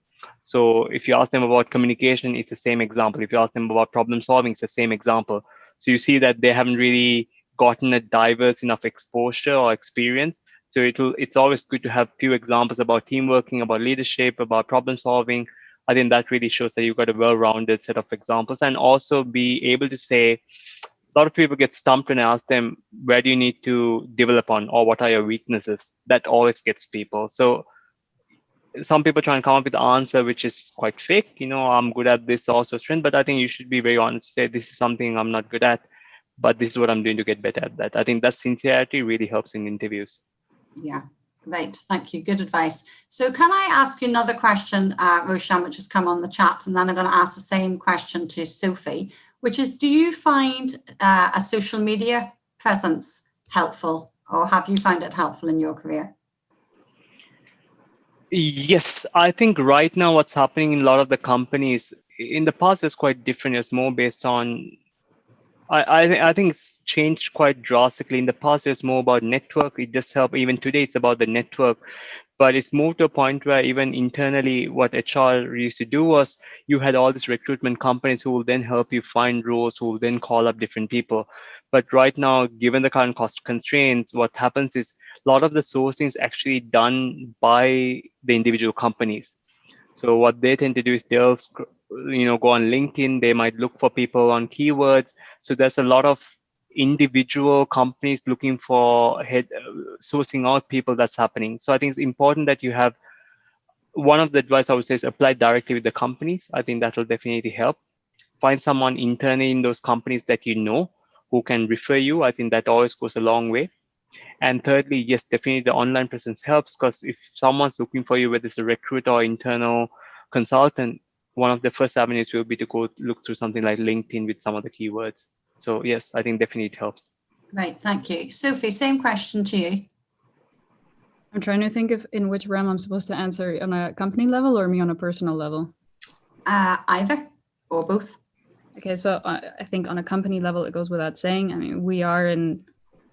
[SPEAKER 2] So if you ask them about communication, it's the same example. If you ask them about problem solving, it's the same example. So you see that they haven't really gotten a diverse enough exposure or experience. So it's always good to have few examples about team working, about leadership, about problem solving. I think that really shows that you've got a well-rounded set of examples, and also be able to say, a lot of people get stumped when I ask them, where do you need to develop on, or what are your weaknesses? That always gets people. So some people try and come up with the answer, which is quite fake. I'm good at this also strength, but I think you should be very honest, say this is something I'm not good at, but this is what I'm doing to get better at that. I think that sincerity really helps in interviews.
[SPEAKER 1] Yeah, great. Thank you. Good advice. So can I ask you another question, Roshan, which has come on the chat, and then I'm going to ask the same question to Sophie, which is, do you find a social media presence helpful, or have you found it helpful in your career?
[SPEAKER 2] Yes, I think right now what's happening in a lot of the companies, in the past it's quite different. It's more based on, I think it's changed quite drastically. In the past it's more about network. It just helped. Even today it's about the network, but it's moved to a point where even internally what HR used to do was you had all these recruitment companies who will then help you find roles, who will then call up different people. But right now, given the current cost constraints, what happens is a lot of the sourcing is actually done by the individual companies. So what they tend to do is they'll go on LinkedIn. They might look for people on keywords. So there's a lot of individual companies looking for sourcing out people. That's happening. So I think it's important that you have, one of the advice I would say is apply directly with the companies. I think that will definitely help. Find someone internally in those companies that you know who can refer you. I think that always goes a long way. And thirdly, yes, definitely the online presence helps, because if someone's looking for you, whether it's a recruiter or internal consultant, one of the first avenues will be to go look through something like LinkedIn with some of the keywords. So yes, I think definitely it helps.
[SPEAKER 1] Great, thank you. Sophie, same question to you.
[SPEAKER 3] I'm trying to think of in which realm I'm supposed to answer, on a company level or me on a personal level.
[SPEAKER 1] Either or both.
[SPEAKER 3] Okay, so I think on a company level, it goes without saying. I mean, we are in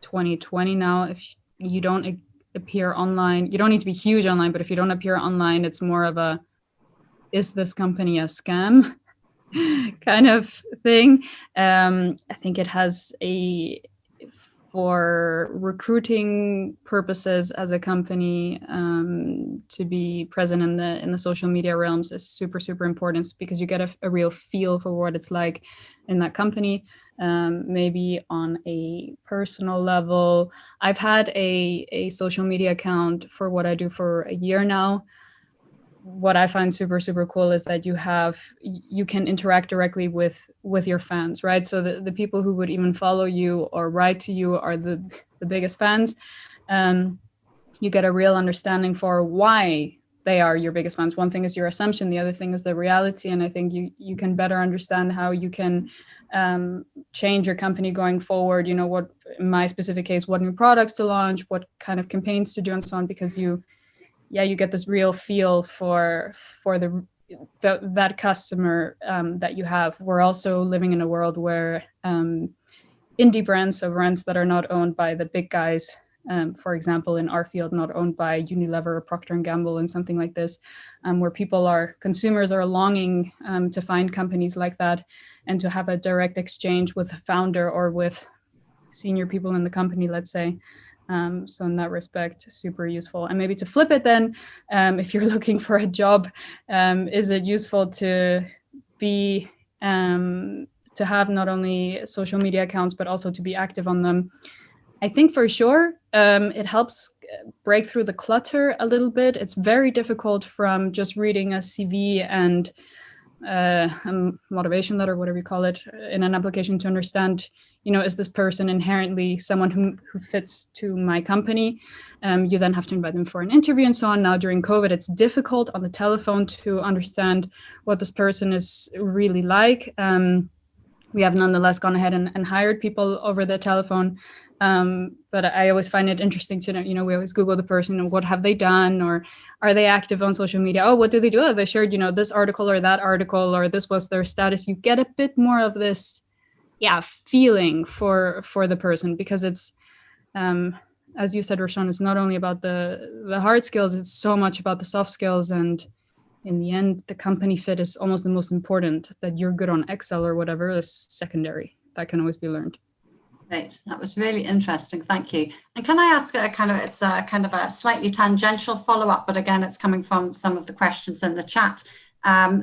[SPEAKER 3] 2020 now. If you don't appear online, you don't need to be huge online, but if you don't appear online, it's more of a, is this company a scam kind of thing. I think it has for recruiting purposes as a company, to be present in the social media realms is super, super important, because you get a real feel for what it's like in that company. Maybe on a personal level, I've had a social media account for what I do for a year now. What I find super, super cool is that you can interact directly with your fans, right? So the people who would even follow you or write to you are the biggest fans. You get a real understanding for why they are your biggest fans. One thing is your assumption, the other thing is the reality. And I think you can better understand how you can change your company going forward. What, in my specific case, what new products to launch, what kind of campaigns to do, and so on, because you get this real feel for that customer that you have. We're also living in a world where indie brands, so brands that are not owned by the big guys, for example, in our field, not owned by Unilever or Procter & Gamble and something like this, where consumers are longing to find companies like that and to have a direct exchange with the founder or with senior people in the company, let's say. So in that respect, super useful. And maybe to flip it then, if you're looking for a job, is it useful to be to have not only social media accounts, but also to be active on them? I think for sure, it helps break through the clutter a little bit. It's very difficult from just reading a CV and a motivation letter, whatever you call it, in an application to understand, is this person inherently someone who fits to my company? You then have to invite them for an interview and so on. Now during COVID, it's difficult on the telephone to understand what this person is really like. we have nonetheless gone ahead and hired people over the telephone. But I always find it interesting to know, you know, we always Google the person and what have they done, or are they active on social media? Oh, what do they do? Have they shared, you know, this article or that article, or this was their status? You get a bit more of this, feeling for the person, because it's, as you said, Roshan, it's not only about the hard skills, it's so much about the soft skills. And in the end, the company fit is almost the most important. That you're good on Excel or whatever is secondary. That can always be learned.
[SPEAKER 1] Great, that was really interesting. Thank you. And can I ask it's a kind of a slightly tangential follow-up, but again, it's coming from some of the questions in the chat.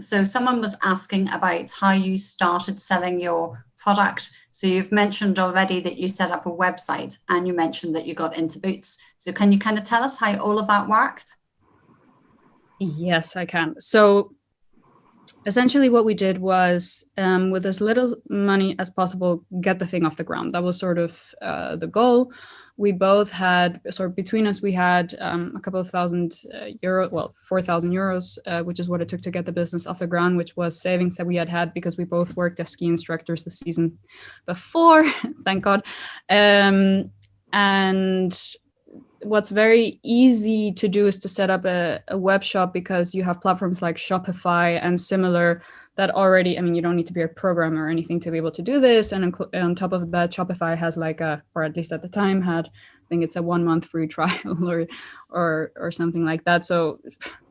[SPEAKER 1] So someone was asking about how you started selling your product. So you've mentioned already that you set up a website, and you mentioned that you got into Boots. So can you kind of tell us how all of that worked?
[SPEAKER 3] Yes, I can. So essentially what we did was, with as little money as possible, get the thing off the ground. That was sort of the goal. We both had, sort of between us, we had a couple of thousand euro, well, 4,000 euros, which is what it took to get the business off the ground, which was savings that we had because we both worked as ski instructors the season before, thank God. And what's very easy to do is to set up a web shop, because you have platforms like Shopify and similar that already, I mean, you don't need to be a programmer or anything to be able to do this. And on top of that, Shopify has like or at least at the time had, I think it's a 1 month free trial or something like that. So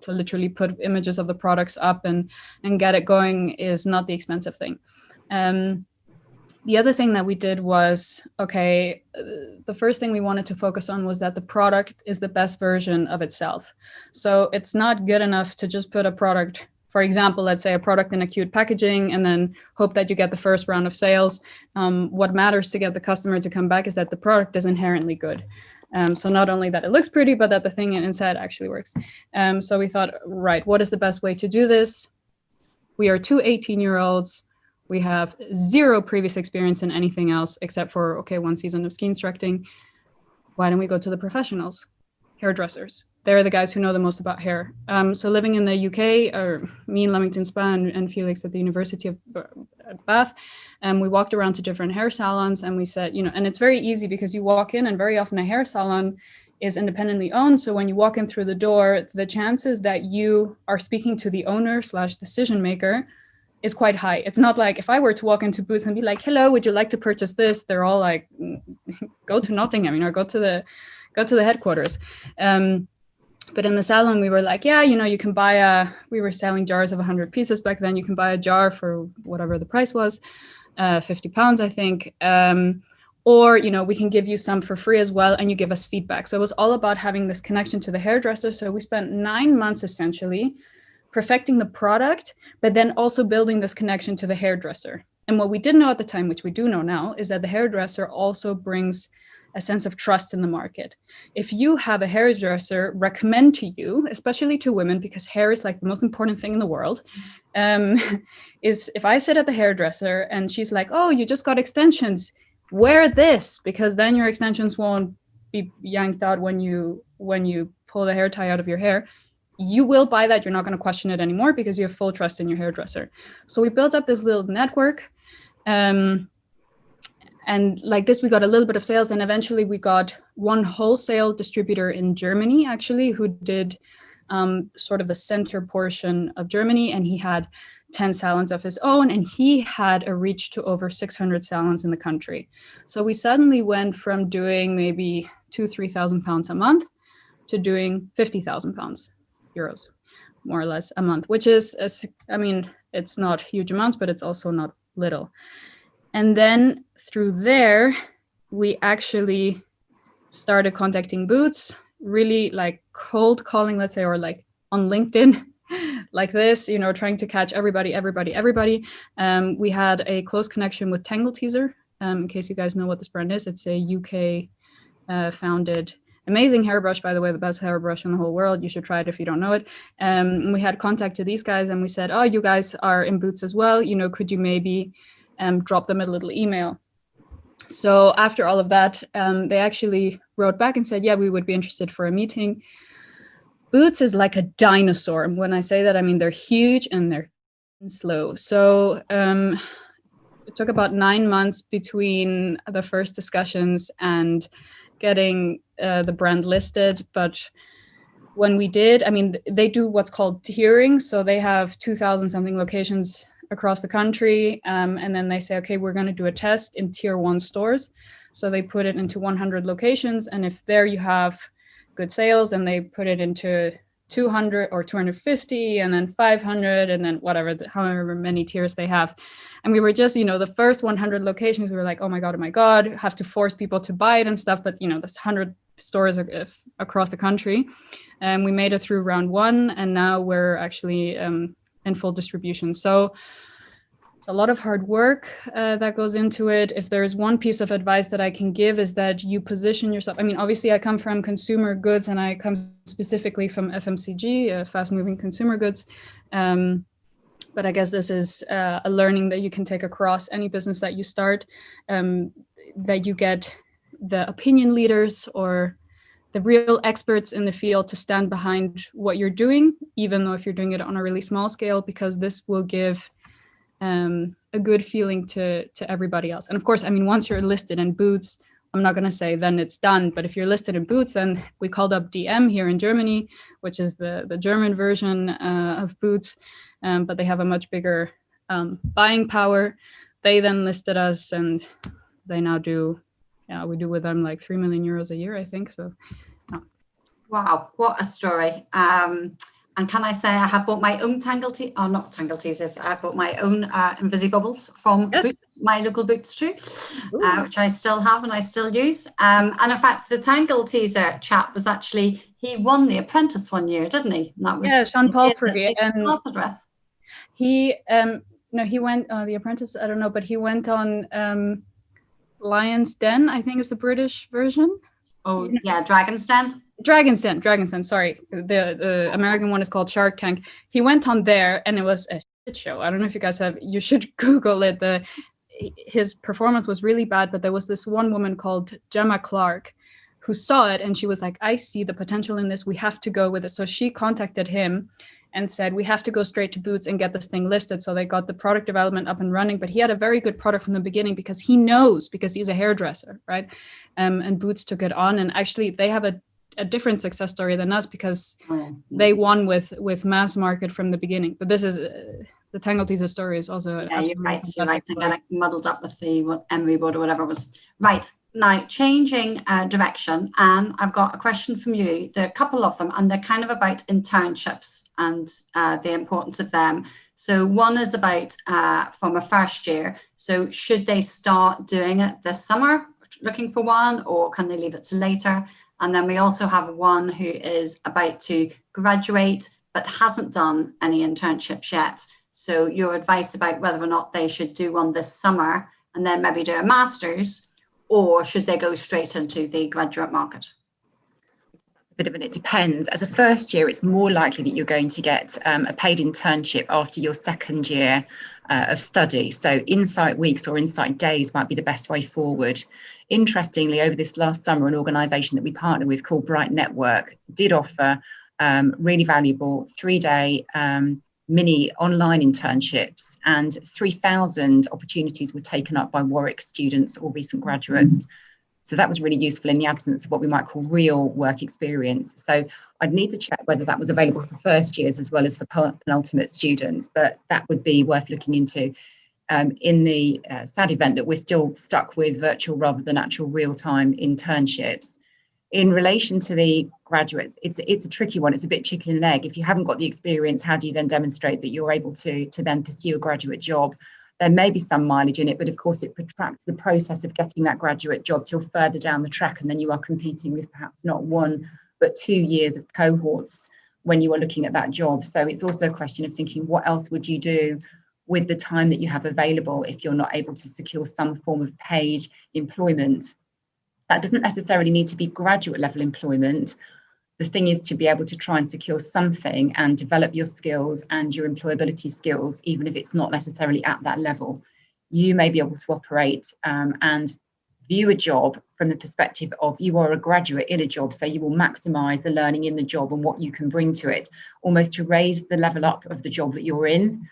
[SPEAKER 3] to literally put images of the products up and get it going is not the expensive thing. The other thing that we did was, okay, the first thing we wanted to focus on was that the product is the best version of itself. So it's not good enough to just put a product, for example, let's say a product in a cute packaging, and then hope that you get the first round of sales. What matters to get the customer to come back is that the product is inherently good. So not only that it looks pretty, but that the thing inside actually works. So we thought, right, what is the best way to do this? We are two 18-year-olds. We have zero previous experience in anything else except for, okay, 1 season of ski instructing. Why don't we go to the professionals? Hairdressers. They're the guys who know the most about hair. So living in the UK, or me in Leamington Spa and Felix at the University of Bath, we walked around to different hair salons, and we said, you know, and it's very easy because you walk in, and very often a hair salon is independently owned. So when you walk in through the door, the chances that you are speaking to the owner / decision maker is quite high. It's not like if I were to walk into Boots and be like, hello, would you like to purchase this? They're all like, go to Nottingham, you know, go to the headquarters. But in the salon, we were like, yeah, you know, you can buy we were selling jars of 100 pieces back then. You can buy a jar for whatever the price was, £50, I think. Or, you know, we can give you some for free as well, and you give us feedback. So it was all about having this connection to the hairdresser. So we spent 9 months essentially perfecting the product, but then also building this connection to the hairdresser. And what we didn't know at the time, which we do know now, is that the hairdresser also brings a sense of trust in the market. If you have a hairdresser recommend to you, especially to women, because hair is like the most important thing in the world, is if I sit at the hairdresser and she's like, oh, you just got extensions, wear this, because then your extensions won't be yanked out when you pull the hair tie out of your hair. You will buy that. You're not going to question it anymore because you have full trust in your hairdresser. So we built up this little network. And like this, we got a little bit of sales. And eventually we got one wholesale distributor in Germany, actually, who did sort of the center portion of Germany. And he had 10 salons of his own. And he had a reach to over 600 salons in the country. So we suddenly went from doing maybe £2,000-3,000 a month to doing £50,000. Euros, more or less, a month, which is, I mean, it's not huge amounts, but it's also not little. And then through there, we actually started contacting Boots, really like cold calling, let's say, or like on LinkedIn, like this, you know, trying to catch everybody. We had a close connection with Tangle Teezer. In case you guys know what this brand is, it's a UK founded amazing hairbrush, by the way, the best hairbrush in the whole world. You should try it if you don't know it. We had contact to these guys and we said, oh, you guys are in Boots as well. You know, could you maybe drop them a little email? So after all of that, they actually wrote back and said, yeah, we would be interested for a meeting. Boots is like a dinosaur. When I say that, I mean, they're huge and they're slow. So it took about 9 months between the first discussions and getting the brand listed. But when we did, I mean, they do what's called tiering. So they have 2,000 something locations across the country. And then they say, okay, we're going to do a test in tier 1 stores. So they put it into 100 locations. And if there you have good sales, then they put it into 200 or 250 and then 500 and then whatever, however many tiers they have. And we were just, the first 100 locations, we were like, oh my God, have to force people to buy it and stuff. But, there's 100 stores across the country. And we made it through round 1, and now we're actually in full distribution. So it's a lot of hard work that goes into it. If there's one piece of advice that I can give is that you position yourself. I mean, obviously I come from consumer goods and I come specifically from FMCG, fast moving consumer goods. But I guess this is a learning that you can take across any business that you start, that you get the opinion leaders or the real experts in the field to stand behind what you're doing, even though if you're doing it on a really small scale, because this will give a good feeling to everybody else. And of course, I mean, once you're listed in Boots, I'm not going to say then it's done, but if you're listed in Boots, then we called up DM here in Germany, which is the German version of Boots, but they have a much bigger buying power. They then listed us, and they now do, we do with them like 3 million euros a year, I think. So,
[SPEAKER 1] Wow, what a story. And can I say I have bought my own not Tangle Teasers, I bought my own Invisibubbles from Boots, my local Boots too, which I still have and I still use. And in fact, the Tangle Teaser chap was actually, he won The Apprentice one year, didn't he? And that was
[SPEAKER 3] Sean Palfrey. He, he went, The Apprentice, I don't know, but he went on Lion's Den, I think is the British version.
[SPEAKER 1] Oh, yeah, Dragon's Den.
[SPEAKER 3] Dragon's Den, sorry. The American one is called Shark Tank. He went on there and it was a shit show. I don't know if you guys you should Google it. His performance was really bad, but there was this one woman called Gemma Clark who saw it and she was like, I see the potential in this. We have to go with it. So she contacted him and said, we have to go straight to Boots and get this thing listed. So they got the product development up and running, but he had a very good product from the beginning because he's a hairdresser, right? And Boots took it on, and actually they have a different success story than us because they won with mass market from the beginning. But this is the Tangle Teaser story is also.
[SPEAKER 1] Yeah, you're right. So I think I got muddled up with what Emery Wood or whatever it was. Right. Now, changing direction, Anne, I've got a question from you. There are a couple of them, and they're kind of about internships and the importance of them. So one is about from a first year. So should they start doing it this summer, looking for one, or can they leave it to later? And then we also have one who is about to graduate but hasn't done any internships yet. So your advice about whether or not they should do one this summer and then maybe do a master's, or should they go straight into the graduate market?
[SPEAKER 4] A bit of it depends. As a first year, it's more likely that you're going to get a paid internship after your second year of study. So Insight Weeks or Insight Days might be the best way forward. Interestingly, over this last summer, an organisation that we partner with called Bright Network did offer really valuable 3-day mini online internships, and 3,000 opportunities were taken up by Warwick students or recent graduates. So that was really useful in the absence of what we might call real work experience. So I'd need to check whether that was available for first years as well as for penultimate students, but that would be worth looking into in the sad event that we're still stuck with virtual rather than actual real-time internships. In relation to the graduates, it's a tricky one. It's a bit chicken and egg. If you haven't got the experience, how do you then demonstrate that you're able to then pursue a graduate job? There may be some mileage in it, but of course it protracts the process of getting that graduate job till further down the track, and then you are competing with perhaps not 1 but 2 years of cohorts when you are looking at that job. So it's also a question of thinking, what else would you do with the time that you have available if you're not able to secure some form of paid employment? That doesn't necessarily need to be graduate level employment. The thing is to be able to try and secure something and develop your skills and your employability skills, even if it's not necessarily at that level. You may be able to operate and view a job from the perspective of you are a graduate in a job, so you will maximize the learning in the job and what you can bring to it, almost to raise the level up of the job that you're in.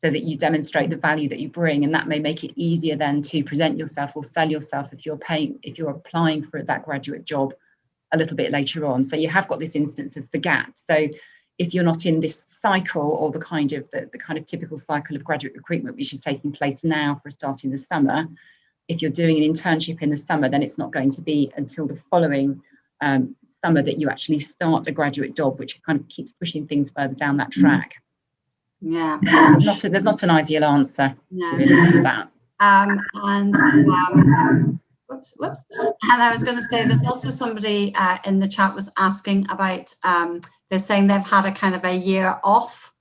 [SPEAKER 4] so that you demonstrate the value that you bring, and that may make it easier then to present yourself or sell yourself if you're applying for that graduate job a little bit later on. So you have got this instance of the gap. So if you're not in this cycle, or the kind of typical cycle of graduate recruitment which is taking place now for a start in the summer, if you're doing an internship in the summer, then it's not going to be until the following summer that you actually start a graduate job, which kind of keeps pushing things further down that track.
[SPEAKER 1] Yeah.
[SPEAKER 4] There's not an ideal answer really to that.
[SPEAKER 1] Whoops. And I was going to say, there's also somebody in the chat was asking about, they're saying they've had a kind of a year off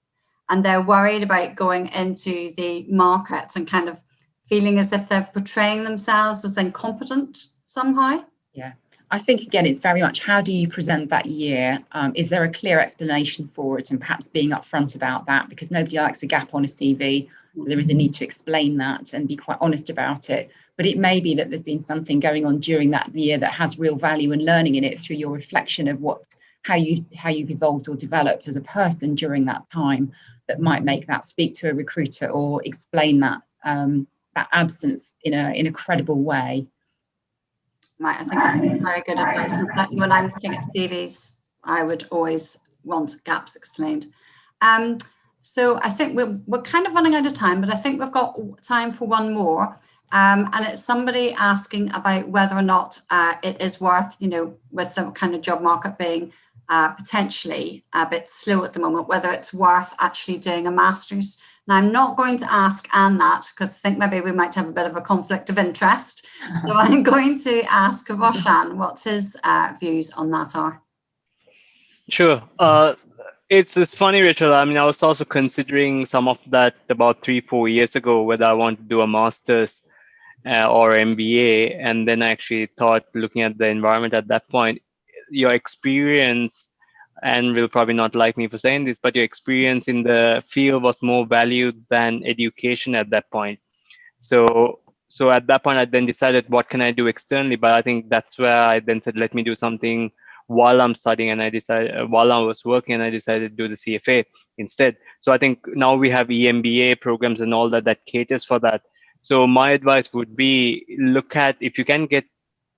[SPEAKER 1] and they're worried about going into the market and kind of feeling as if they're portraying themselves as incompetent somehow.
[SPEAKER 4] Yeah, I think, again, it's very much how do you present that year? Is there a clear explanation for it, and perhaps being upfront about that, because nobody likes a gap on a CV. So there is a need to explain that and be quite honest about it. But it may be that there's been something going on during that year that has real value and learning in it through your reflection of how you've evolved or developed as a person during that time, that might make that speak to a recruiter or explain that that absence in a credible way.
[SPEAKER 1] Right, I think that's very good advice. When I'm looking at CVs, I would always want gaps explained. So I think we're kind of running out of time, but I think we've got time for one more. And it's somebody asking about whether or not it is worth, with the kind of job market being potentially a bit slow at the moment, whether it's worth actually doing a master's. Now, I'm not going to ask Anne that, because I think maybe we might have a bit of a conflict of interest. So I'm going to ask Roshan what his views on that are.
[SPEAKER 2] Sure. It's funny, Rachel. I mean, I was also considering some of that about 3-4 years ago, whether I want to do a master's or MBA. And then I actually thought, looking at the environment at that point, your experience, and will probably not like me for saying this, but your experience in the field was more valued than education at that point. So at that point, I then decided, what can I do externally? But I think that's where I then said, let me do something while I'm studying. And I decided, while I was working, and I decided to do the CFA instead. So I think now we have EMBA programs and all that caters for that. So my advice would be, look at, if you can get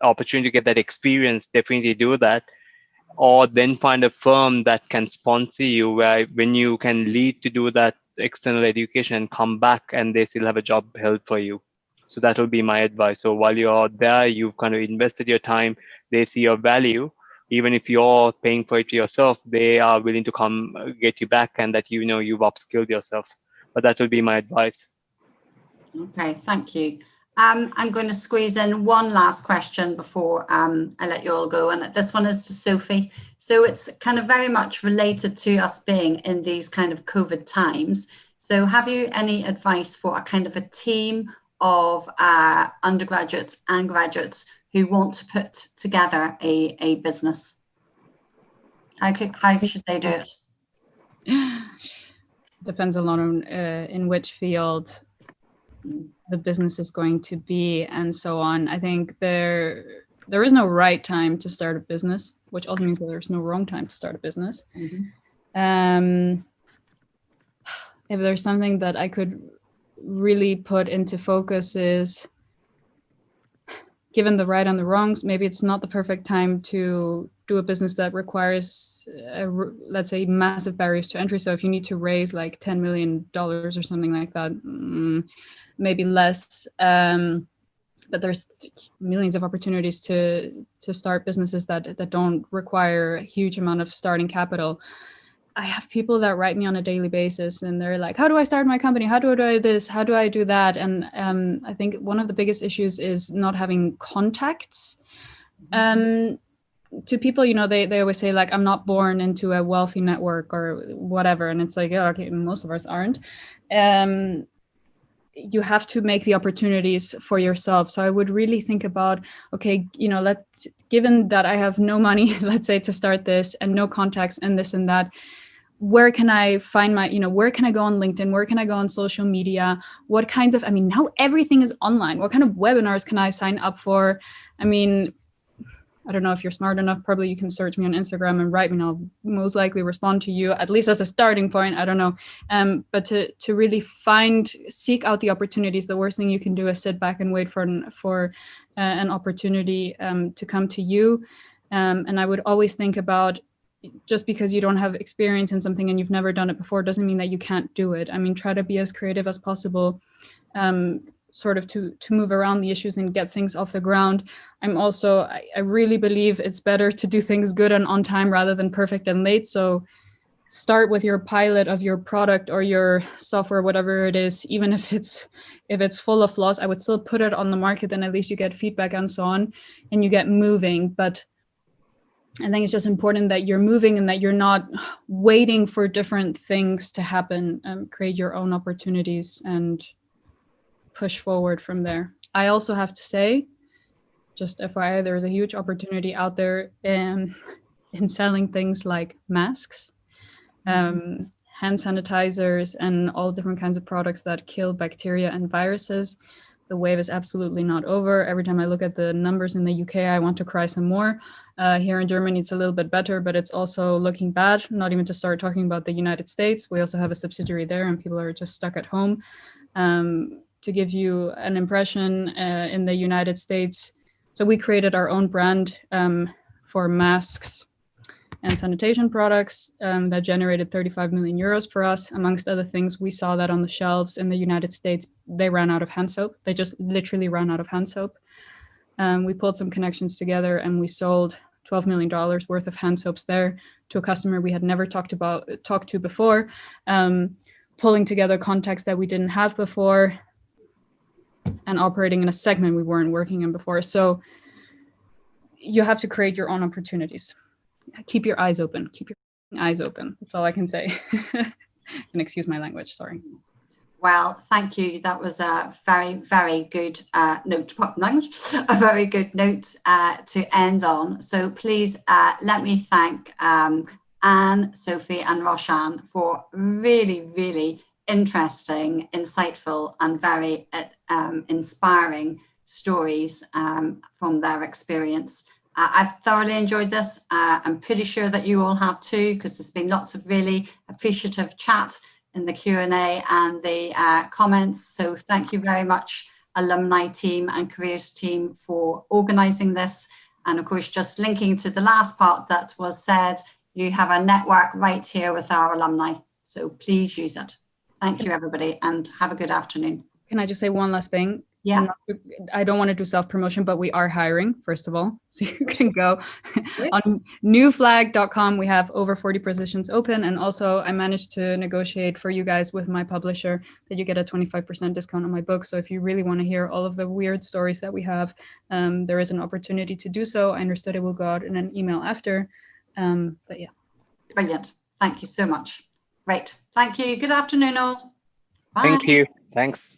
[SPEAKER 2] opportunity to get that experience, definitely do that. Or then find a firm that can sponsor you, where when you can lead to do that external education and come back and they still have a job held for you. So that will be my advice. So while you're out there, you've kind of invested your time, they see your value. Even if you're paying for it yourself, they are willing to come get you back, and that you've upskilled yourself. But that will be my advice.
[SPEAKER 1] Okay, thank you. I'm going to squeeze in one last question before I let you all go, and this one is to Sophie. So it's kind of very much related to us being in these kind of COVID times. So have you any advice for a kind of a team of undergraduates and graduates who want to put together a business? How should they do it?
[SPEAKER 3] Depends a lot on in which field the business is going to be and so on. I think there is no right time to start a business, which also means that there's no wrong time to start a business. Mm-hmm. If there's something that I could really put into focus is, given the right and the wrongs, maybe it's not the perfect time to do a business that requires, let's say, massive barriers to entry. So if you need to raise like $10 million or something like that, maybe less. But there's millions of opportunities to start businesses that don't require a huge amount of starting capital. I have people that write me on a daily basis and they're like, how do I start my company? How do I do this? How do I do that? And I think one of the biggest issues is not having contacts. To people, they always say, like, I'm not born into a wealthy network or whatever. And it's like, yeah, okay, most of us aren't. You have to make the opportunities for yourself. So I would really think about, okay, given that I have no money, let's say, to start this, and no contacts and this and that, where can I find where can I go on LinkedIn? Where can I go on social media? What kinds of, now everything is online. What kind of webinars can I sign up for? I don't know if you're smart enough, probably you can search me on Instagram and write me and I'll most likely respond to you, at least as a starting point. I don't know. But to really seek out the opportunities, the worst thing you can do is sit back and wait for an opportunity to come to you. And I would always think about, just because you don't have experience in something and you've never done it before doesn't mean that you can't do it. I mean, try to be as creative as possible, sort of to move around the issues and get things off the ground. I really believe it's better to do things good and on time rather than perfect and late. So start with your pilot of your product or your software, whatever it is, even if it's full of flaws, I would still put it on the market, and at least you get feedback and so on, and you get moving. But I think it's just important that you're moving and that you're not waiting for different things to happen. Create your own opportunities and push forward from there. I also have to say, just FYI, there's a huge opportunity out there in selling things like masks, hand sanitizers, and all different kinds of products that kill bacteria and viruses. The wave is absolutely not over. Every time I look at the numbers in the UK, I want to cry some more. Here in Germany, it's a little bit better, but it's also looking bad, not even to start talking about the United States. We also have a subsidiary there, and people are just stuck at home. To give you an impression, in the United States, so we created our own brand for masks and sanitation products that generated 35 million euros for us. Amongst other things, we saw that on the shelves in the United States, they ran out of hand soap. They just literally ran out of hand soap. We pulled some connections together and we sold $12 million worth of hand soaps there to a customer we had never talked to before, pulling together contacts that we didn't have before, and operating in a segment we weren't working in before. So you have to create your own opportunities. Keep your eyes open. Keep your eyes open. That's all I can say. And excuse my language, sorry.
[SPEAKER 1] Well, thank you. That was a very, very good note, language, a very good note to end on. So please let me thank Anne, Sophie, and Roshan for really, really interesting, insightful, and very inspiring stories from their experience. I've thoroughly enjoyed this. I'm pretty sure that you all have too, because there's been lots of really appreciative chat in the Q&A and the comments. So thank you very much, alumni team and careers team, for organising this. And of course, just linking to the last part that was said, you have a network right here with our alumni. So please use it. Thank you, everybody, and have a good afternoon.
[SPEAKER 3] Can I just say one last thing?
[SPEAKER 1] Yeah.
[SPEAKER 3] I don't want to do self-promotion, but we are hiring, first of all. So you can go on newflag.com. We have over 40 positions open. And also I managed to negotiate for you guys with my publisher that you get a 25% discount on my book. So if you really want to hear all of the weird stories that we have, there is an opportunity to do so. I understood it will go out in an email after, but yeah.
[SPEAKER 1] Brilliant. Thank you so much. Great. Thank you. Good afternoon, all. Bye.
[SPEAKER 2] Thank you. Thanks.